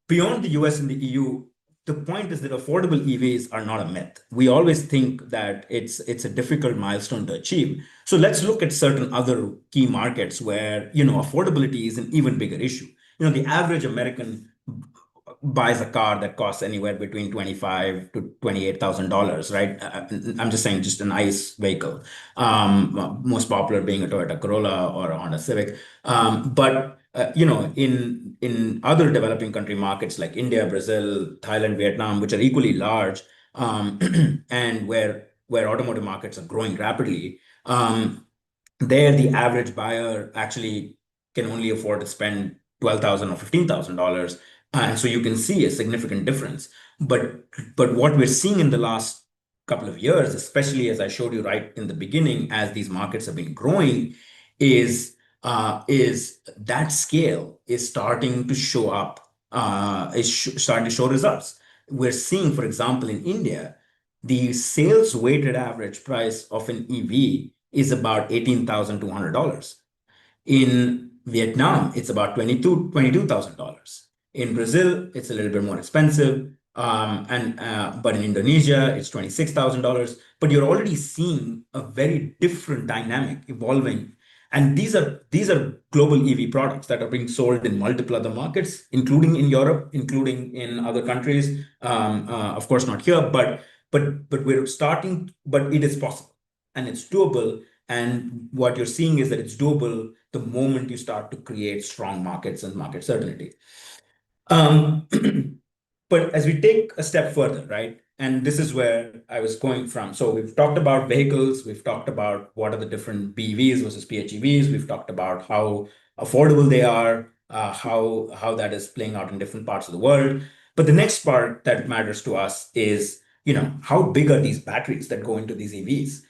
beyond the US and the EU, the point is that affordable EVs are not a myth. We always think that it's a difficult milestone to achieve. So let's look at certain other key markets where affordability is an even bigger issue. The average American buys a car that costs anywhere between $25,000 to $28,000, right? I'm just saying, just an ICE vehicle. Most popular being a Toyota Corolla or a Honda Civic. But in other developing country markets like India, Brazil, Thailand, Vietnam, which are equally large, and where automotive markets are growing rapidly, there the average buyer actually can only afford to spend $12,000 or $15,000, and so you can see a significant difference. But what we're seeing in the last couple of years, especially as I showed you right in the beginning, as these markets have been growing, is that scale is starting to show up, starting to show results. We're seeing, for example, in India, the sales weighted average price of an EV is about $18,200. In Vietnam, it's about $22,000. In Brazil, it's a little bit more expensive. But in Indonesia, it's $26,000. But you're already seeing a very different dynamic evolving. And these are global EV products that are being sold in multiple other markets, including in Europe, including in other countries. Of course, not here, but we're starting. But it is possible, and it's doable. And what you're seeing is that it's doable the moment you start to create strong markets and market certainty. Um, but as we take a step further, right? And this is where I was going from. So we've talked about vehicles, we've talked about what are the different BEVs versus PHEVs, we've talked about how affordable they are, how that is playing out in different parts of the world. But the next part that matters to us is, how big are these batteries that go into these EVs?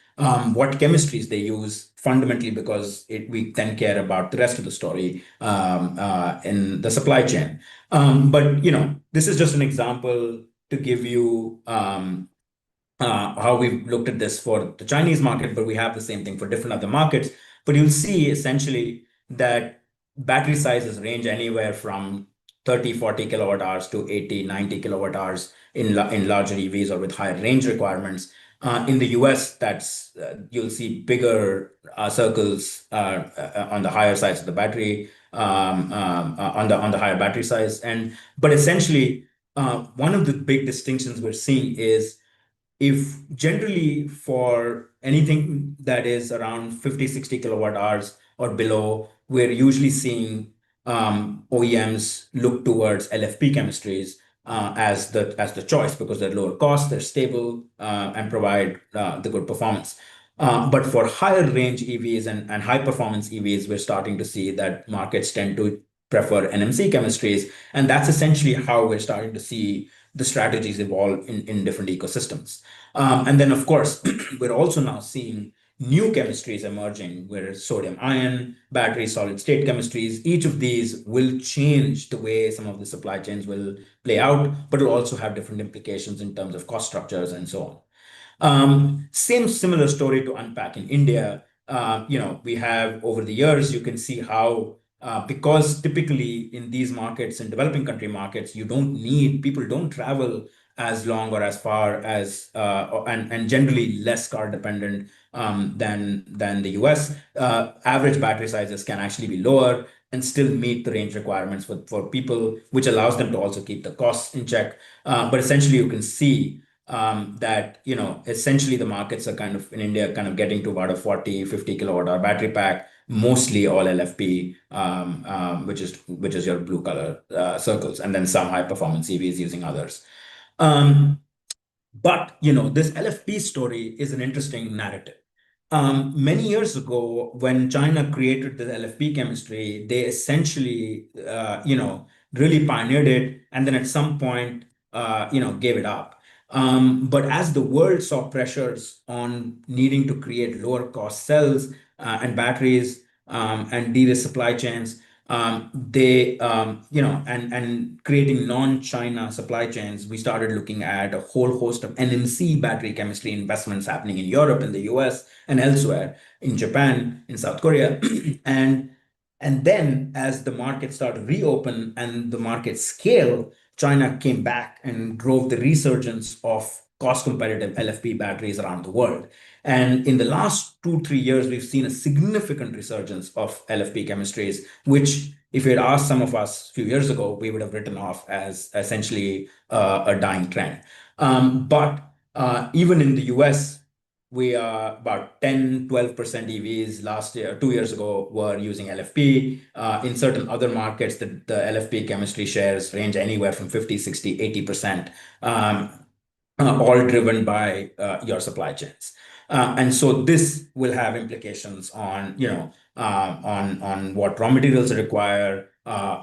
What chemistries they use fundamentally, because we then care about the rest of the story in the supply chain. But this is just an example to give you how we've looked at this for the Chinese market, but we have the same thing for different other markets. But you'll see essentially that battery sizes range anywhere from 30, 40 kilowatt hours to 80, 90 kilowatt hours in larger EVs or with higher range requirements. In the US, you'll see bigger circles on the higher size of the battery, on the higher battery size. But essentially, one of the big distinctions we're seeing is, if generally for anything that is around 50, 60 kilowatt hours or below, we're usually seeing OEMs look towards LFP chemistries as the choice, because they're lower cost, they're stable, and provide the good performance. But for higher range EVs and high performance EVs, we're starting to see that markets tend to prefer NMC chemistries. And that's essentially how we're starting to see the strategies evolve in different ecosystems. And then, of course, we're also now seeing new chemistries emerging, where sodium ion battery, solid state chemistries, each of these will change the way some of the supply chains will play out, but will also have different implications in terms of cost structures and so on. Similar story to unpack in India. We have over the years, you can see how, because typically in these markets, in developing country markets, people don't travel as long or as far as, and generally less car dependent than the US. Average battery sizes can actually be lower and still meet the range requirements for people, which allows them to also keep the costs in check. But essentially, you can see that essentially the markets are kind of in India kind of getting to about a 40, 50 kilowatt hour battery pack, mostly all LFP, which is your blue color circles, and then some high performance EVs using others. But this LFP story is an interesting narrative. Many years ago, when China created the LFP chemistry, they essentially really pioneered it, and then at some point gave it up. But as the world saw pressures on needing to create lower cost cells and batteries, and de-risk supply chains, and creating non-China supply chains, we started looking at a whole host of NMC battery chemistry investments happening in Europe, in the US, and elsewhere, in Japan, in South Korea. And then as the market started to reopen and the market scale, China came back and drove the resurgence of cost competitive LFP batteries around the world. And in the last 2, 3 years, we've seen a significant resurgence of LFP chemistries, which, if you had asked some of us a few years ago, we would have written off as essentially a dying trend. But even in the US, we are about 10, 12% EVs last year, 2 years ago, were using LFP. In certain other markets, the LFP chemistry shares range anywhere from 50, 60, 80%, all driven by your supply chains. And so this will have implications on, on what raw materials require,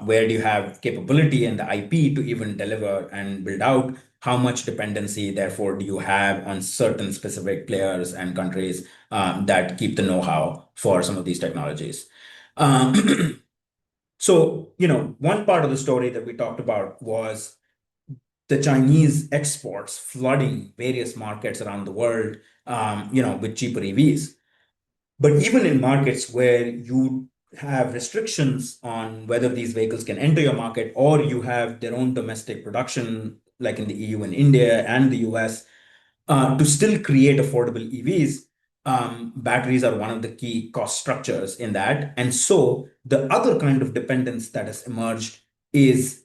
where do you have capability and the IP to even deliver and build out, how much dependency, therefore, do you have on certain specific players and countries that keep the know-how for some of these technologies. So, one part of the story that we talked about was the Chinese exports flooding various markets around the world, with cheaper EVs. But even in markets where you have restrictions on whether these vehicles can enter your market, or you have their own domestic production, like in the EU and India and the US, to still create affordable EVs, batteries are one of the key cost structures in that. And so the other kind of dependence that has emerged is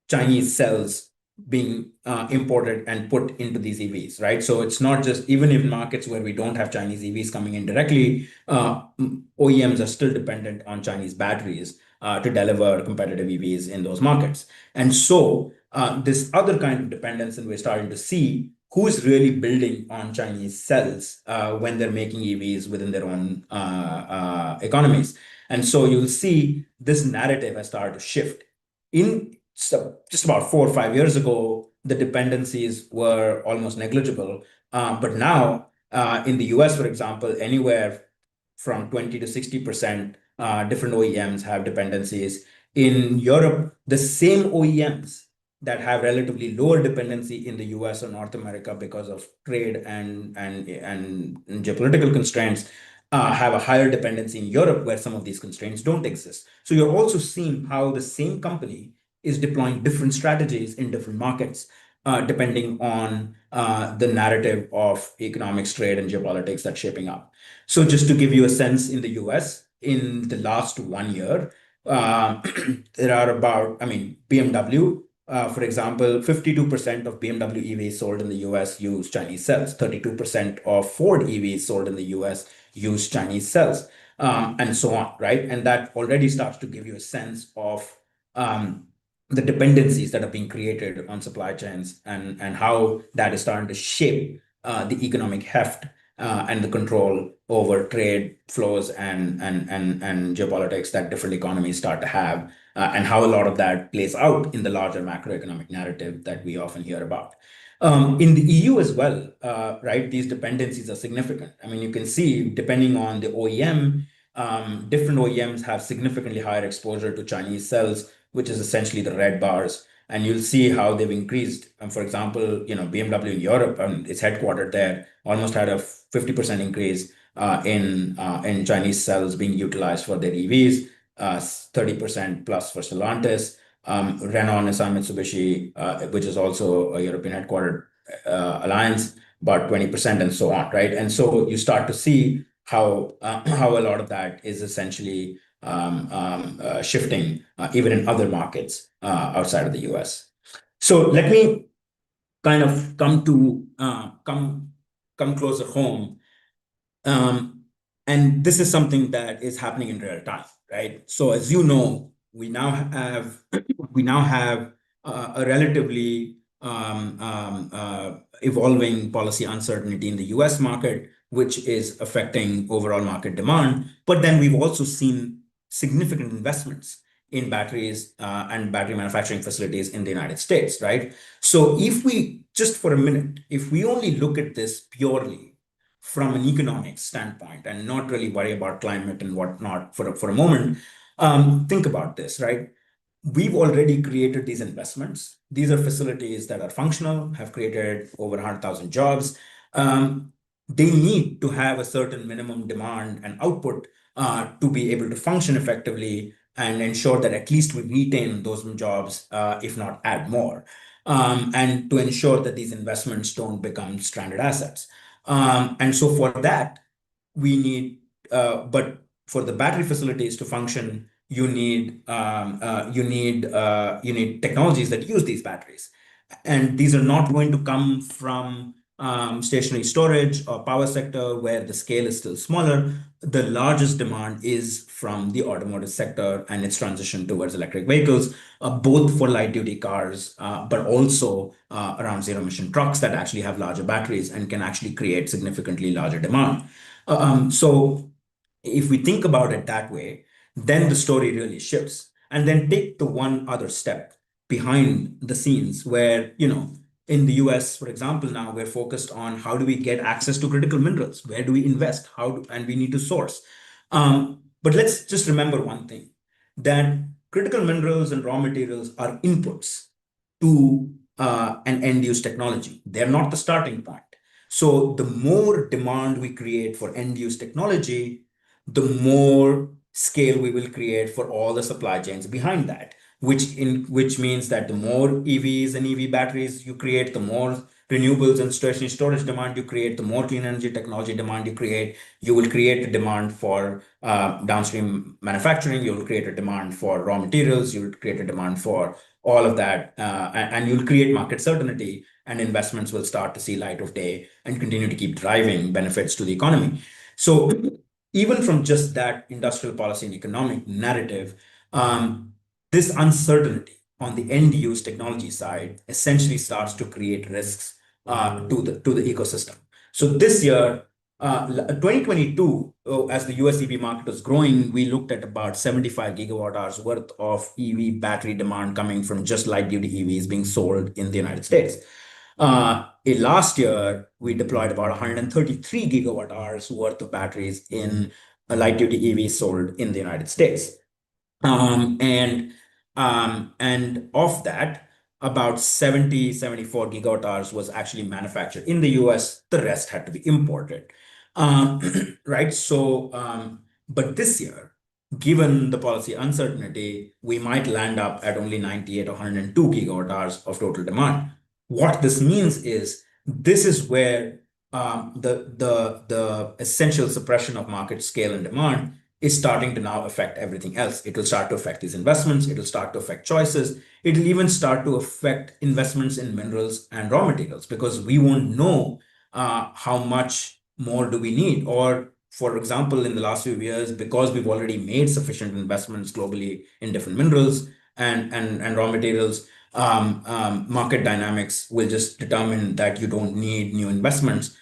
Chinese cells being imported and put into these EVs, right? So it's not just, even in markets where we don't have Chinese EVs coming in directly, OEMs are still dependent on Chinese batteries to deliver competitive EVs in those markets. And so this other kind of dependence, and we're starting to see who's really building on Chinese cells when they're making EVs within their own economies. And so you'll see this narrative has started to shift. So just about 4 or 5 years ago, the dependencies were almost negligible. But now, in the US, for example, anywhere from 20 to 60% different OEMs have dependencies. In Europe, the same OEMs that have relatively lower dependency in the US or North America because of trade and geopolitical constraints have a higher dependency in Europe, where some of these constraints don't exist. So you're also seeing how the same company is deploying different strategies in different markets, depending on the narrative of economics, trade, and geopolitics that's shaping up. So just to give you a sense, in the US, in the last 1 year, there are about, BMW, for example, 52% of BMW EVs sold in the US use Chinese cells, 32% of Ford EVs sold in the US use Chinese cells, and so on, right? And that already starts to give you a sense of the dependencies that are being created on supply chains, and how that is starting to shape the economic heft and the control over trade flows and geopolitics that different economies start to have, and how a lot of that plays out in the larger macroeconomic narrative that we often hear about. In the EU as well, right, these dependencies are significant. I mean, you can see, depending on the OEM, different OEMs have significantly higher exposure to Chinese cells, which is essentially the red bars. And you'll see how they've increased. For example, BMW in Europe, it's headquartered there, almost had a 50% increase in Chinese cells being utilized for their EVs, 30% plus for Stellantis, Renault, Nissan, Mitsubishi, which is also a European headquartered alliance, about 20%, and so on, right? And so you start to see how a lot of that is essentially shifting even in other markets outside of the US. So let me kind of come closer home. And this is something that is happening in real time, right? So as you know, we now have a relatively evolving policy uncertainty in the US market, which is affecting overall market demand. But then we've also seen significant investments in batteries and battery manufacturing facilities in the United States, right? So if we, just for a minute, if we only look at this purely from an economic standpoint and not really worry about climate and whatnot for a moment, think about this, right? We've already created these investments. These are facilities that are functional, have created over 100,000 jobs. They need to have a certain minimum demand and output to be able to function effectively and ensure that at least we retain those jobs, if not add more, and to ensure that these investments don't become stranded assets. And so for that, we need, but for the battery facilities to function, you need technologies that use these batteries, and these are not going to come from stationary storage or power sector where the scale is still smaller. The largest demand is from the automotive sector and its transition towards electric vehicles, both for light duty cars, but also around zero emission trucks that actually have larger batteries and can actually create significantly larger demand. So if we think about it that way, then the story really shifts. And then take the one other step behind the scenes where, in the US, for example, now we're focused on how do we get access to critical minerals? Where do we invest? And we need to source. But let's just remember one thing, that critical minerals and raw materials are inputs to an end-use technology. They're not the starting point. So the more demand we create for end-use technology, the more scale we will create for all the supply chains behind that, which means that the more EVs and EV batteries you create, the more renewables and stationary storage demand you create, the more clean energy technology demand you create, you will create a demand for downstream manufacturing, you'll create a demand for raw materials, you'll create a demand for all of that, and you'll create market certainty, and investments will start to see light of day and continue to keep driving benefits to the economy. So even from just that industrial policy and economic narrative, this uncertainty on the end use technology side essentially starts to create risks to the ecosystem. So this year, 2022, as the US EV market was growing, we looked at about 75 gigawatt hours worth of EV battery demand coming from just light duty EVs being sold in the United States. Last year, we deployed about 133 gigawatt hours worth of batteries in light duty EVs sold in the United States. And of that, about 74 gigawatt hours was actually manufactured in the US. The rest had to be imported. Right. So, but this year, given the policy uncertainty, we might land up at only 98 or 102 gigawatt hours of total demand. What this means is this is where the essential suppression of market scale and demand is starting to now affect everything else. It will start to affect these investments. It will start to affect choices. It will even start to affect investments in minerals and raw materials, because we won't know how much more do we need. Or, for example, in the last few years, because we've already made sufficient investments globally in different minerals and raw materials, market dynamics will just determine that you don't need new investments,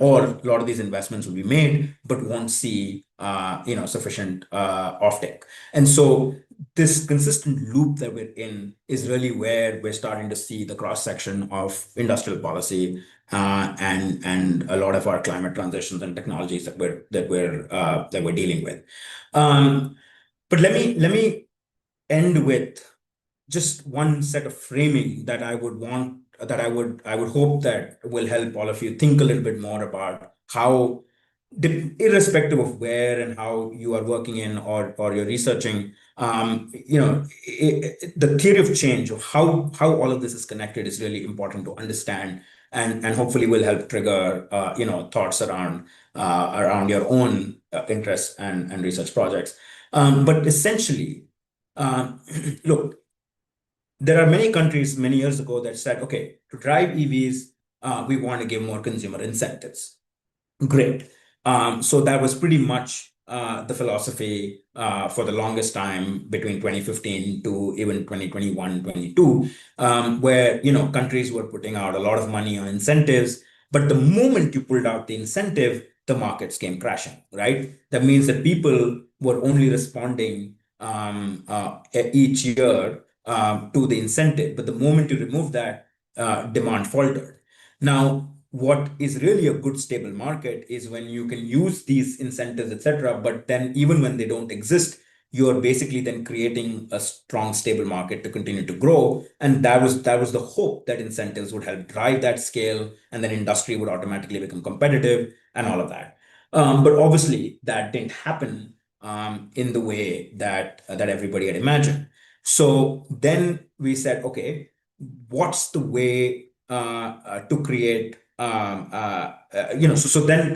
or a lot of these investments will be made but won't see sufficient offtake. And so this consistent loop that we're in is really where we're starting to see the cross section of industrial policy and a lot of our climate transitions and technologies that we're dealing with. But let me end with just one set of framing that I would hope that will help all of you think a little bit more about how, irrespective of where and how you are working in or you're researching, the theory of change, or how all of this is connected, is really important to understand, and hopefully will help trigger thoughts around your own interests and research projects. But essentially, look, there are many countries many years ago that said, okay, to drive EVs, we want to give more consumer incentives. Great. So that was pretty much the philosophy for the longest time between 2015 to even 2021, 22, where countries were putting out a lot of money on incentives. But the moment you pulled out the incentive, the markets came crashing, right? That means that people were only responding each year to the incentive. But the moment you remove that, demand faltered. Now, what is really a good stable market is when you can use these incentives, etc. But then even when they don't exist, you're basically then creating a strong, stable market to continue to grow. And that was the hope, that incentives would help drive that scale, and then industry would automatically become competitive and all of that. But obviously that didn't happen in the way that everybody had imagined. So then we said, okay, what's the way to create so then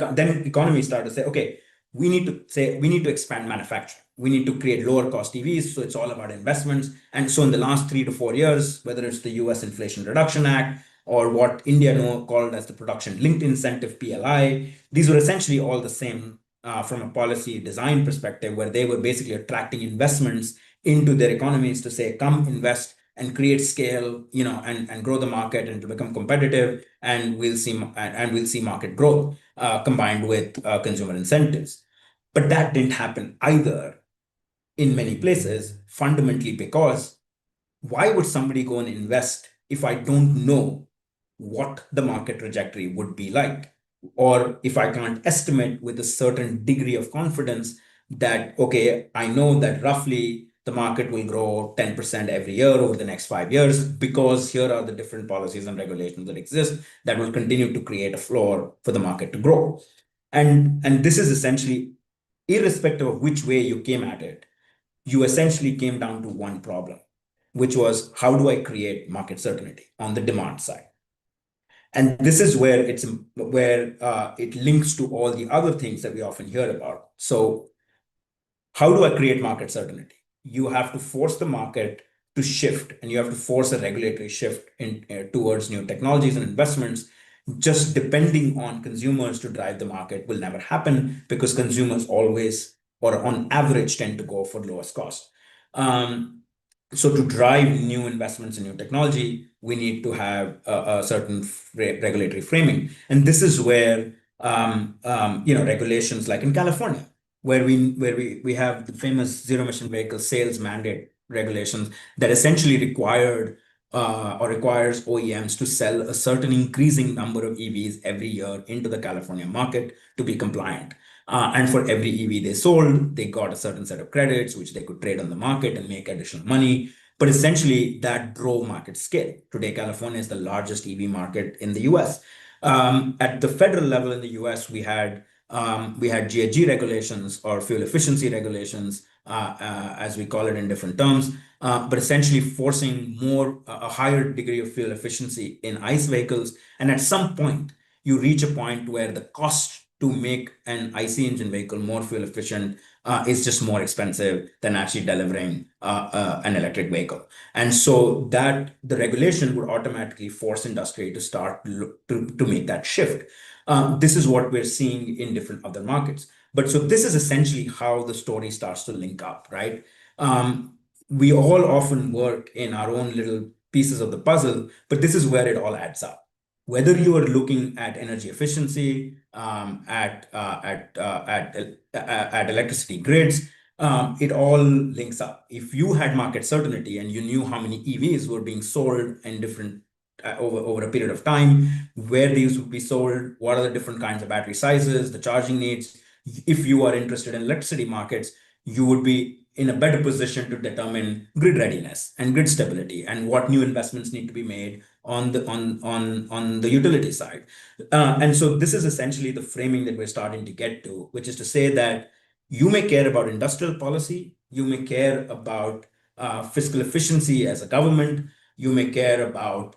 economies started to say, okay, we need to expand manufacturing. We need to create lower cost EVs. So it's all about investments. And so in the last 3 to 4 years, whether it's the US Inflation Reduction Act or what India called as the Production Linked Incentive, PLI, these were essentially all the same from a policy design perspective, where they were basically attracting investments into their economies to say, come invest and create scale, and grow the market and to become competitive, and we'll see market growth combined with consumer incentives. But that didn't happen either in many places, fundamentally because why would somebody go and invest if I don't know what the market trajectory would be like, or if I can't estimate with a certain degree of confidence that, okay, I know that roughly the market will grow 10% every year over the next 5 years because here are the different policies and regulations that exist that will continue to create a floor for the market to grow. And this is essentially, irrespective of which way you came at it, you essentially came down to one problem, which was how do I create market certainty on the demand side? And this is where it links to all the other things that we often hear about. So how do I create market certainty? You have to force the market to shift, and you have to force a regulatory shift towards new technologies and investments. Just depending on consumers to drive the market will never happen because consumers always, or on average, tend to go for lowest cost. So to drive new investments in new technology, we need to have a certain regulatory framing. And this is where regulations like in California, where we have the famous zero emission vehicle sales mandate regulations that essentially requires OEMs to sell a certain increasing number of EVs every year into the California market to be compliant. And for every EV they sold, they got a certain set of credits, which they could trade on the market and make additional money. But essentially, that drove market scale. Today, California is the largest EV market in the US. At the federal level in the US, we had GHG regulations or fuel efficiency regulations, as we call it in different terms, but essentially forcing a higher degree of fuel efficiency in ICE vehicles. And at some point, you reach a point where the cost to make an ICE engine vehicle more fuel efficient is just more expensive than actually delivering an electric vehicle. And so that the regulation would automatically force industry to start to make that shift. This is what we're seeing in different other markets. But so this is essentially how the story starts to link up, right? We all often work in our own little pieces of the puzzle, but this is where it all adds up. Whether you are looking at energy efficiency, at electricity grids, it all links up. If you had market certainty and you knew how many EVs were being sold in different over a period of time, where these would be sold, what are the different kinds of battery sizes, the charging needs. If you are interested in electricity markets, you would be in a better position to determine grid readiness and grid stability and what new investments need to be made on the utility side. And so this is essentially the framing that we're starting to get to, which is to say that you may care about industrial policy, you may care about fiscal efficiency as a government, you may care about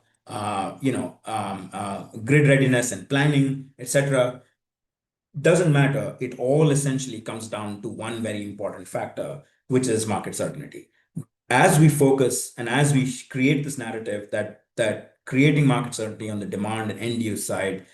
grid readiness and planning, etc. Doesn't matter. It all essentially comes down to one very important factor, which is market certainty. As we focus and as we create this narrative that creating market certainty on the demand and end use side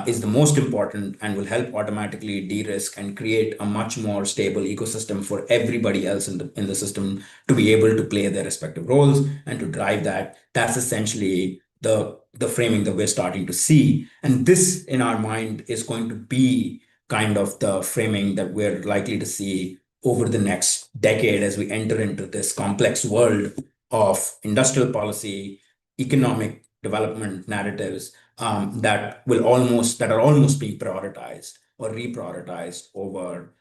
is the most important and will help automatically de-risk and create a much more stable ecosystem for everybody else in the system to be able to play their respective roles and to drive that. That's essentially the framing that we're starting to see. And this, in our mind, is going to be kind of the framing that we're likely to see over the next decade as we enter into this complex world of industrial policy, economic development narratives that are almost being prioritized or reprioritized over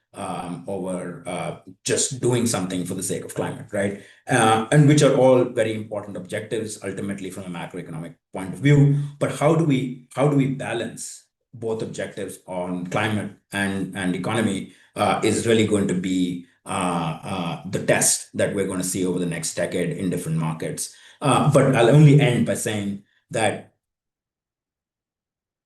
just doing something for the sake of climate, right? And which are all very important objectives ultimately from a macroeconomic point of view. But how do we balance both objectives on climate and economy is really going to be the test that we're going to see over the next decade in different markets. But I'll only end by saying that,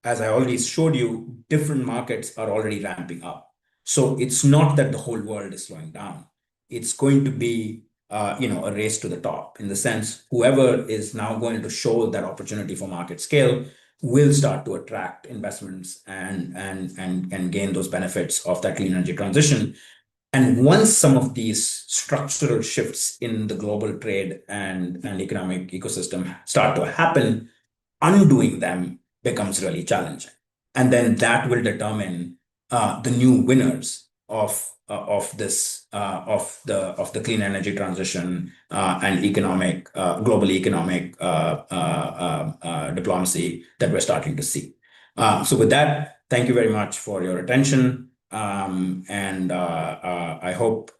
as I already showed you, different markets are already ramping up. So it's not that the whole world is slowing down. It's going to be a race to the top, in the sense whoever is now going to show that opportunity for market scale will start to attract investments and gain those benefits of that clean energy transition. And once some of these structural shifts in the global trade and economic ecosystem start to happen, undoing them becomes really challenging. And then that will determine the new winners of the clean energy transition and global economic diplomacy that we're starting to see. So with that, thank you very much for your attention. And I hope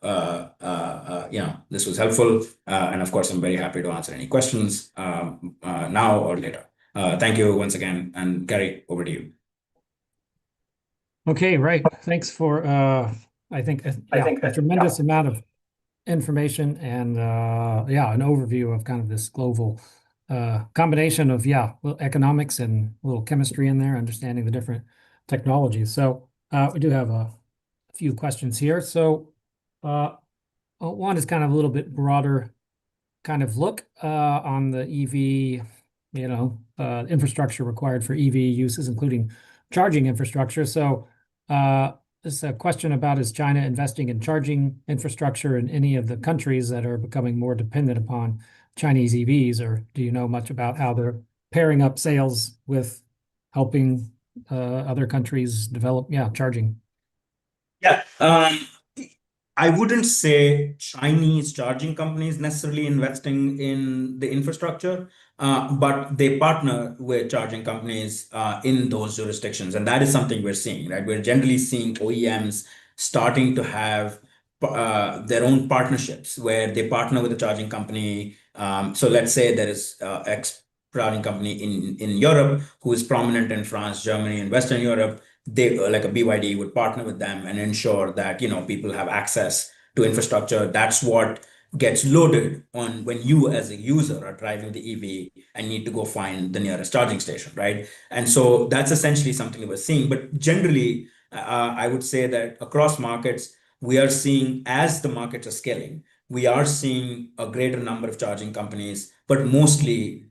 this was helpful. And of course, I'm very happy to answer any questions now or later. Thank you once again. And Gary, over to you. Okay, right. Thanks for I think a tremendous amount of information and an overview of kind of this global combination of economics and a little chemistry in there, understanding the different technologies. So we do have a few questions here. So one is kind of a little bit broader kind of look on the EV, infrastructure required for EV uses, including charging infrastructure. So this is a question about, is China investing in charging infrastructure in any of the countries that are becoming more dependent upon Chinese EVs, or do you know much about how they're pairing up sales with helping other countries develop, charging? Yeah. I wouldn't say Chinese charging companies necessarily investing in the infrastructure, but they partner with charging companies in those jurisdictions. And that is something we're seeing, right? We're generally seeing OEMs starting to have their own partnerships where they partner with a charging company. So let's say there is X charging company in Europe who is prominent in France, Germany, and Western Europe. They like a BYD would partner with them and ensure that people have access to infrastructure. That's what gets loaded on when you as a user are driving the EV and need to go find the nearest charging station, right? And so that's essentially something that we're seeing. But generally, I would say that across markets, we are seeing, as the markets are scaling, we are seeing a greater number of charging companies, but mostly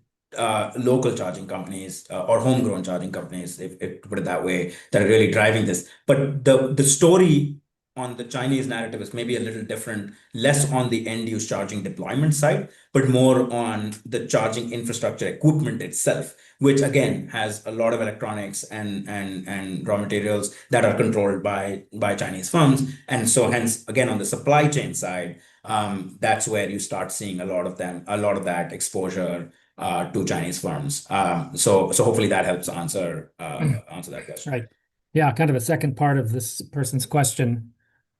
local charging companies or homegrown charging companies, if to put it that way, that are really driving this. But the story on the Chinese narrative is maybe a little different, less on the end use charging deployment side, but more on the charging infrastructure equipment itself, which again has a lot of electronics and raw materials that are controlled by Chinese firms. And so hence, again, on the supply chain side, that's where you start seeing a lot of that exposure to Chinese firms. So hopefully that helps answer that question. Right. Yeah, kind of a second part of this person's question.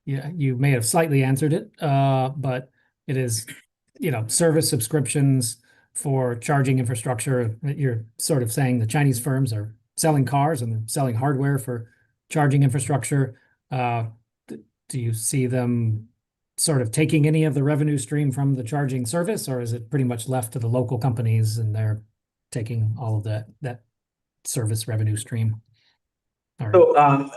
Yeah, you may have slightly answered it, but it is, service subscriptions for charging infrastructure. You're sort of saying the Chinese firms are selling cars and they're selling hardware for charging infrastructure. Do you see them sort of taking any of the revenue stream from the charging service, or is it pretty much left to the local companies and they're taking all of that service revenue stream? All right. So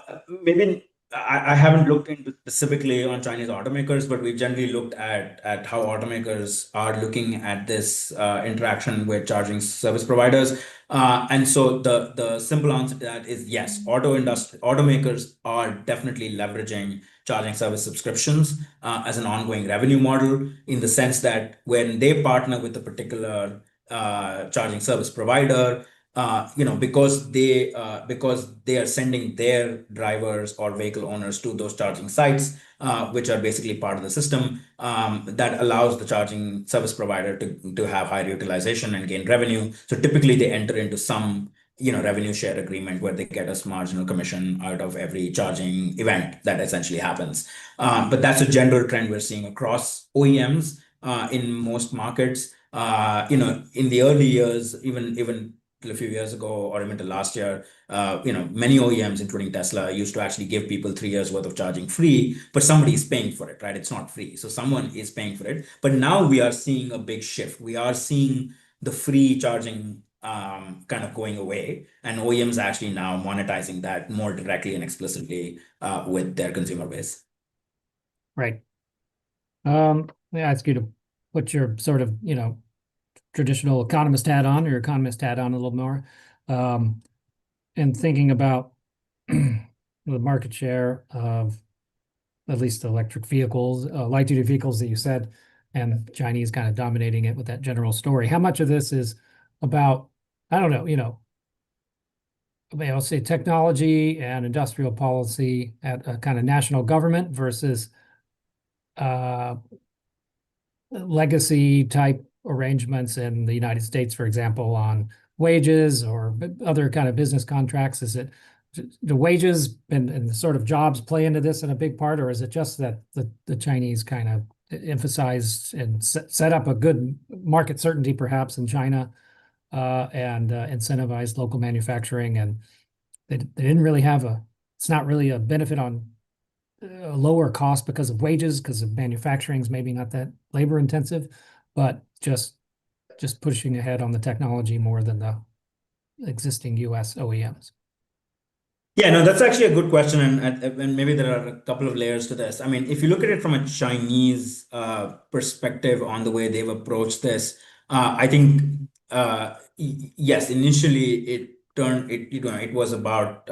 maybe I haven't looked into specifically on Chinese automakers, but we've generally looked at how automakers are looking at this interaction with charging service providers. And so the simple answer to that is yes, automakers are definitely leveraging charging service subscriptions as an ongoing revenue model, in the sense that when they partner with a particular charging service provider, because they are sending their drivers or vehicle owners to those charging sites, which are basically part of the system, that allows the charging service provider to have higher utilization and gain revenue. So typically they enter into some revenue share agreement where they get a marginal commission out of every charging event that essentially happens. But that's a general trend we're seeing across OEMs in most markets. In the early years, even a few years ago or even to last year, many OEMs, including Tesla, used to actually give people 3 years worth of charging free, but somebody is paying for it, right? It's not free. So someone is paying for it. But now we are seeing a big shift. We are seeing the free charging kind of going away, and OEMs actually now monetizing that more directly and explicitly with their consumer base. Right. Let me ask you to put your sort of, traditional economist hat on, or economist hat on a little more, and thinking about the market share of at least electric vehicles, light duty vehicles that you said, and Chinese kind of dominating it with that general story. How much of this is about, I don't know, I'll say technology and industrial policy at a kind of national government versus legacy type arrangements in the United States, for example, on wages or other kind of business contracts? Is it the wages and the sort of jobs play into this in a big part, or is it just that the Chinese kind of emphasized and set up a good market certainty perhaps in China, and incentivized local manufacturing. And they didn't really have it's not really a benefit on a lower cost because of wages, because of manufacturing is maybe not that labor intensive, but just pushing ahead on the technology more than the existing US OEMs. Yeah, no, that's actually a good question, and maybe there are a couple of layers to this. I mean, if you look at it from a Chinese perspective on the way they've approached this, I think yes, initially it was about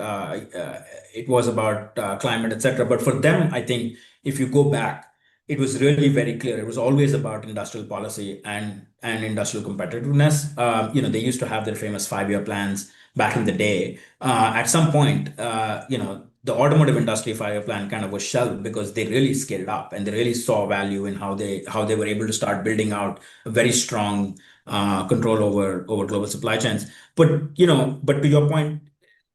climate, etc. But for them, I think if you go back, it was really very clear. It was always about industrial policy and industrial competitiveness. They used to have their famous 5-year plans back in the day. At some point, the automotive industry 5-year plan kind of was shelved because they really scaled up and they really saw value in how they were able to start building out a very strong control over global supply chains. But to your point,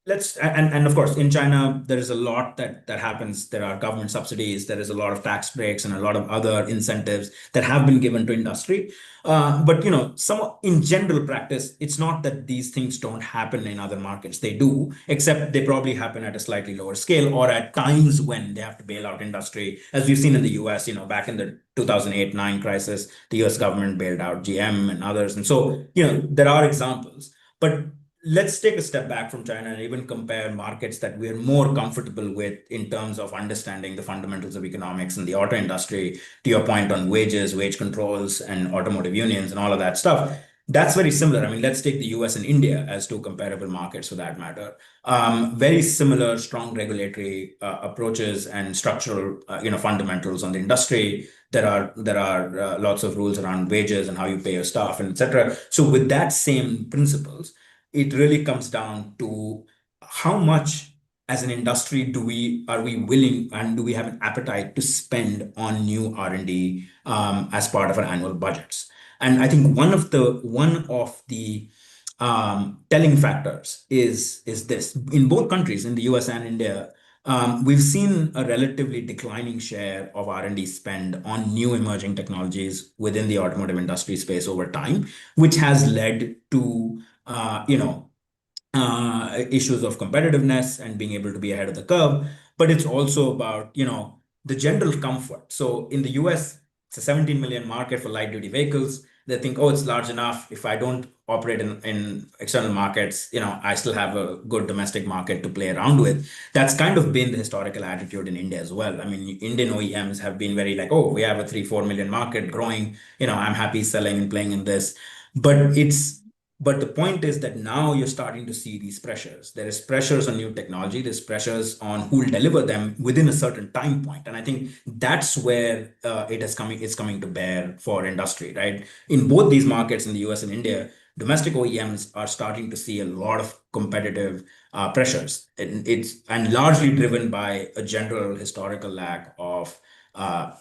and of course in China there is a lot that happens. There are government subsidies, there is a lot of tax breaks and a lot of other incentives that have been given to industry. But some in general practice, it's not that these things don't happen in other markets. They do, except they probably happen at a slightly lower scale or at times when they have to bail out industry, as we've seen in the US. Back in the 2008-9 crisis, the US government bailed out GM and others. And so, there are examples. But let's take a step back from China and even compare markets that we're more comfortable with in terms of understanding the fundamentals of economics and the auto industry. To your point on wages, wage controls, and automotive unions and all of that stuff, that's very similar. I mean, let's take the US and India as two comparable markets for that matter. Very similar, strong regulatory approaches and structural, fundamentals on the industry. There are lots of rules around wages and how you pay your staff and etc. So with that same principles, it really comes down to how much as an industry are we willing and do we have an appetite to spend on new R&D as part of our annual budgets. And I think one of the telling factors is this. In both countries, in the US and India, we've seen a relatively declining share of R&D spend on new emerging technologies within the automotive industry space over time, which has led to issues of competitiveness and being able to be ahead of the curve. But it's also about, the general comfort. So in the US, it's a 17 million market for light duty vehicles. They think, oh, it's large enough. If I don't operate in external markets, I still have a good domestic market to play around with. That's kind of been the historical attitude in India as well. I mean, Indian OEMs have been very like, oh, we have a 3-4 million market growing. I'm happy selling and playing in this. But the point is that now you're starting to see these pressures. There is pressures on new technology. There's pressures on who will deliver them within a certain time point. And I think that's where it's coming to bear for industry, right? In both these markets, in the US and India, domestic OEMs are starting to see a lot of competitive pressures. And largely driven by a general historical lack of the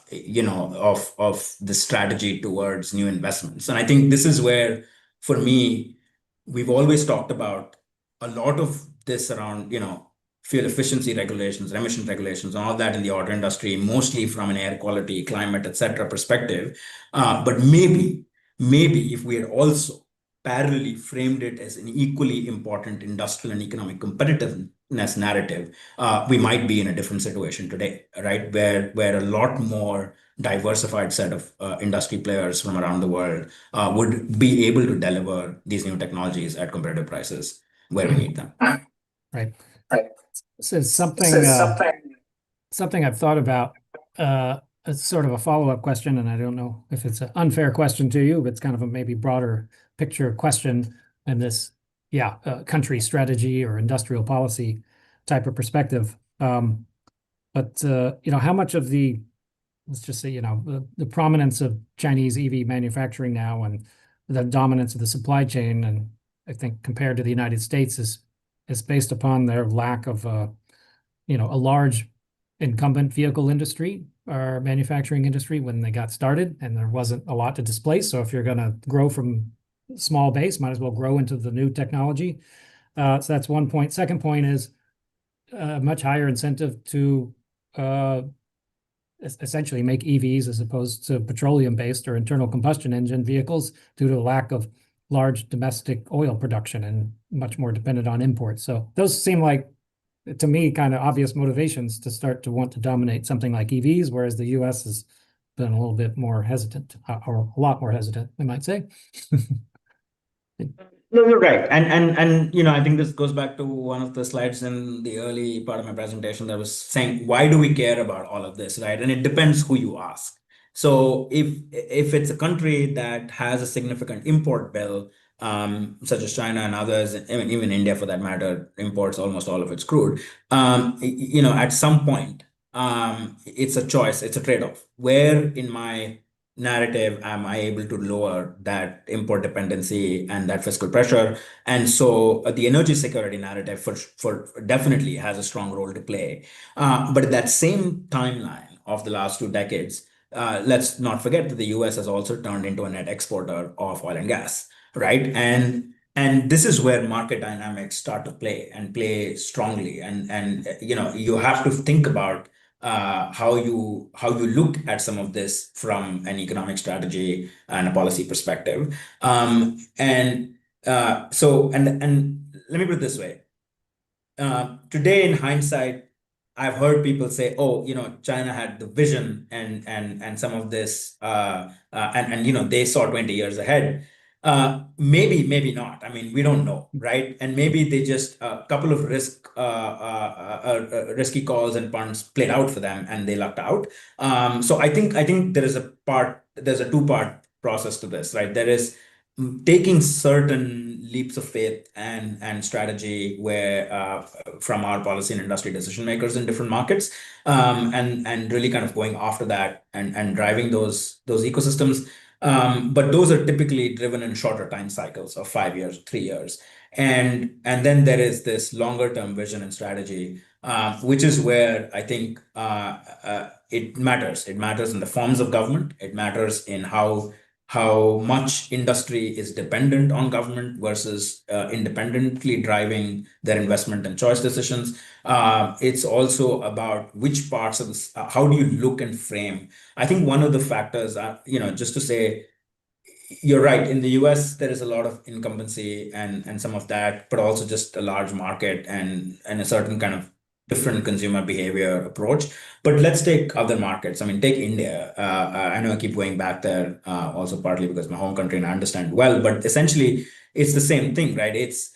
strategy towards new investments. And I think this is where, for me, we've always talked about a lot of this around, fuel efficiency regulations, emission regulations, and all that in the auto industry, mostly from an air quality, climate, etc. perspective. But maybe if we had also parallelly framed it as an equally important industrial and economic competitiveness narrative, we might be in a different situation today, right? Where a lot more diversified set of industry players from around the world would be able to deliver these new technologies at competitive prices where we need them. Right. Right. This is something I've thought about. It's sort of a follow-up question, and I don't know if it's an unfair question to you, but it's kind of a maybe broader picture question in this, country strategy or industrial policy type of perspective. But how much of let's just say, the prominence of Chinese EV manufacturing now and the dominance of the supply chain, and I think compared to the United States is based upon their lack of a large incumbent vehicle industry or manufacturing industry when they got started, and there wasn't a lot to displace. So if you're going to grow from small base, might as well grow into the new technology. So that's one point. Second point is a much higher incentive to essentially make EVs as opposed to petroleum-based or internal combustion engine vehicles due to the lack of large domestic oil production and much more dependent on imports. So those seem like, to me, kind of obvious motivations to start to want to dominate something like EVs, whereas the US has been a little bit more hesitant, or a lot more hesitant, I might say. No, you're right. And I think this goes back to one of the slides in the early part of my presentation that was saying, why do we care about all of this, right? And it depends who you ask. So if it's a country that has a significant import bill, such as China and others, I mean, even India for that matter, imports almost all of its crude. At some point, it's a choice, it's a trade-off. Where in my narrative am I able to lower that import dependency and that fiscal pressure? And so the energy security narrative for definitely has a strong role to play. But that same timeline of the last 2 decades, let's not forget that the US has also turned into a net exporter of oil and gas, right? And this is where market dynamics start to play strongly. And you have to think about how you look at some of this from an economic strategy and a policy perspective. And let me put it this way. Today, in hindsight, I've heard people say, "Oh, China had the vision and some of this, and they saw 20 years ahead." Maybe not. I mean, we don't know, right? And maybe they just a couple of risky calls and punts played out for them, and they lucked out. So I think there's a two-part process to this, right? There is taking certain leaps of faith and strategy where from our policy and industry decision makers in different markets, and really kind of going after that and driving those ecosystems. But those are typically driven in shorter time cycles of 5 years, 3 years. And then there is this longer term vision and strategy, which is where I think it matters. It matters in the forms of government. It matters in how much industry is dependent on government versus independently driving their investment and choice decisions. It's also about which parts of this, how do you look and frame? I think one of the factors, just to say, you're right. In the US, there is a lot of incumbency and some of that, but also just a large market and a certain kind of different consumer behavior approach. But let's take other markets. I mean, take India. I know I keep going back there, also partly because my home country and I understand well, but essentially it's the same thing, right? It's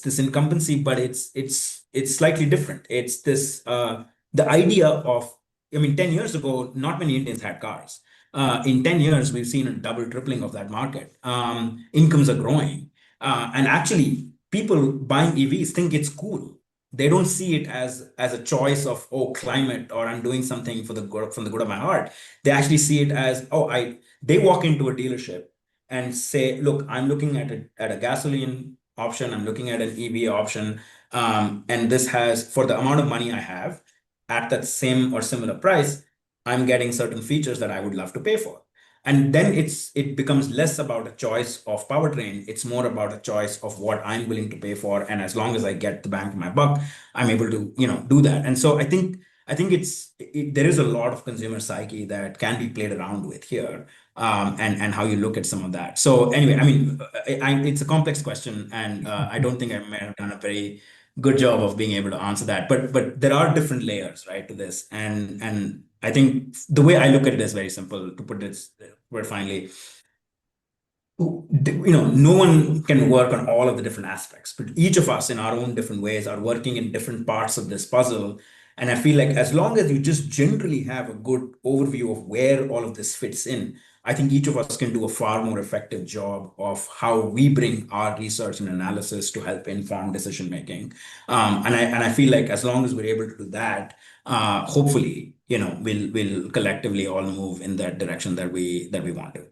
this incumbency, but it's slightly different. It's this the idea of, I mean, 10 years ago, not many Indians had cars. In 10 years, we've seen a double tripling of that market. Incomes are growing. And actually, people buying EVs think it's cool. They don't see it as a choice of, oh, climate, or I'm doing something for the good, from the good of my heart. They actually see it as, they walk into a dealership and say, look, I'm looking at a gasoline option, I'm looking at an EV option, and this has, for the amount of money I have, at that same or similar price, I'm getting certain features that I would love to pay for. And then it becomes less about a choice of powertrain. It's more about a choice of what I'm willing to pay for. And as long as I get the bang for my buck, I'm able to, do that. And so I think there is a lot of consumer psyche that can be played around with here, and how you look at some of that. So anyway, I mean, it's a complex question, and I don't think I may have done a very good job of being able to answer that. But there are different layers, right, to this, and I think the way I look at it is very simple. To put it very finely, no one can work on all of the different aspects, but each of us in our own different ways are working in different parts of this puzzle. And I feel like as long as you just generally have a good overview of where all of this fits in, I think each of us can do a far more effective job of how we bring our research and analysis to help inform decision making. And I feel like as long as we're able to do that, hopefully, we'll collectively all move in that direction that we want to.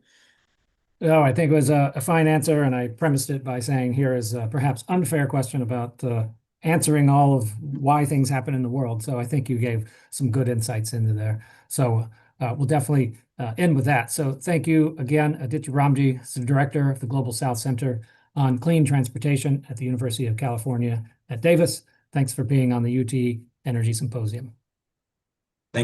No, I think it was a fine answer, and I premised it by saying here is a perhaps unfair question about answering all of why things happen in the world. So I think you gave some good insights into there. So we'll definitely end with that. So thank you again, Aditya Ramji, the director of the Global South Center on Clean Transportation at the University of California at Davis. Thanks for being on the UT Energy Symposium.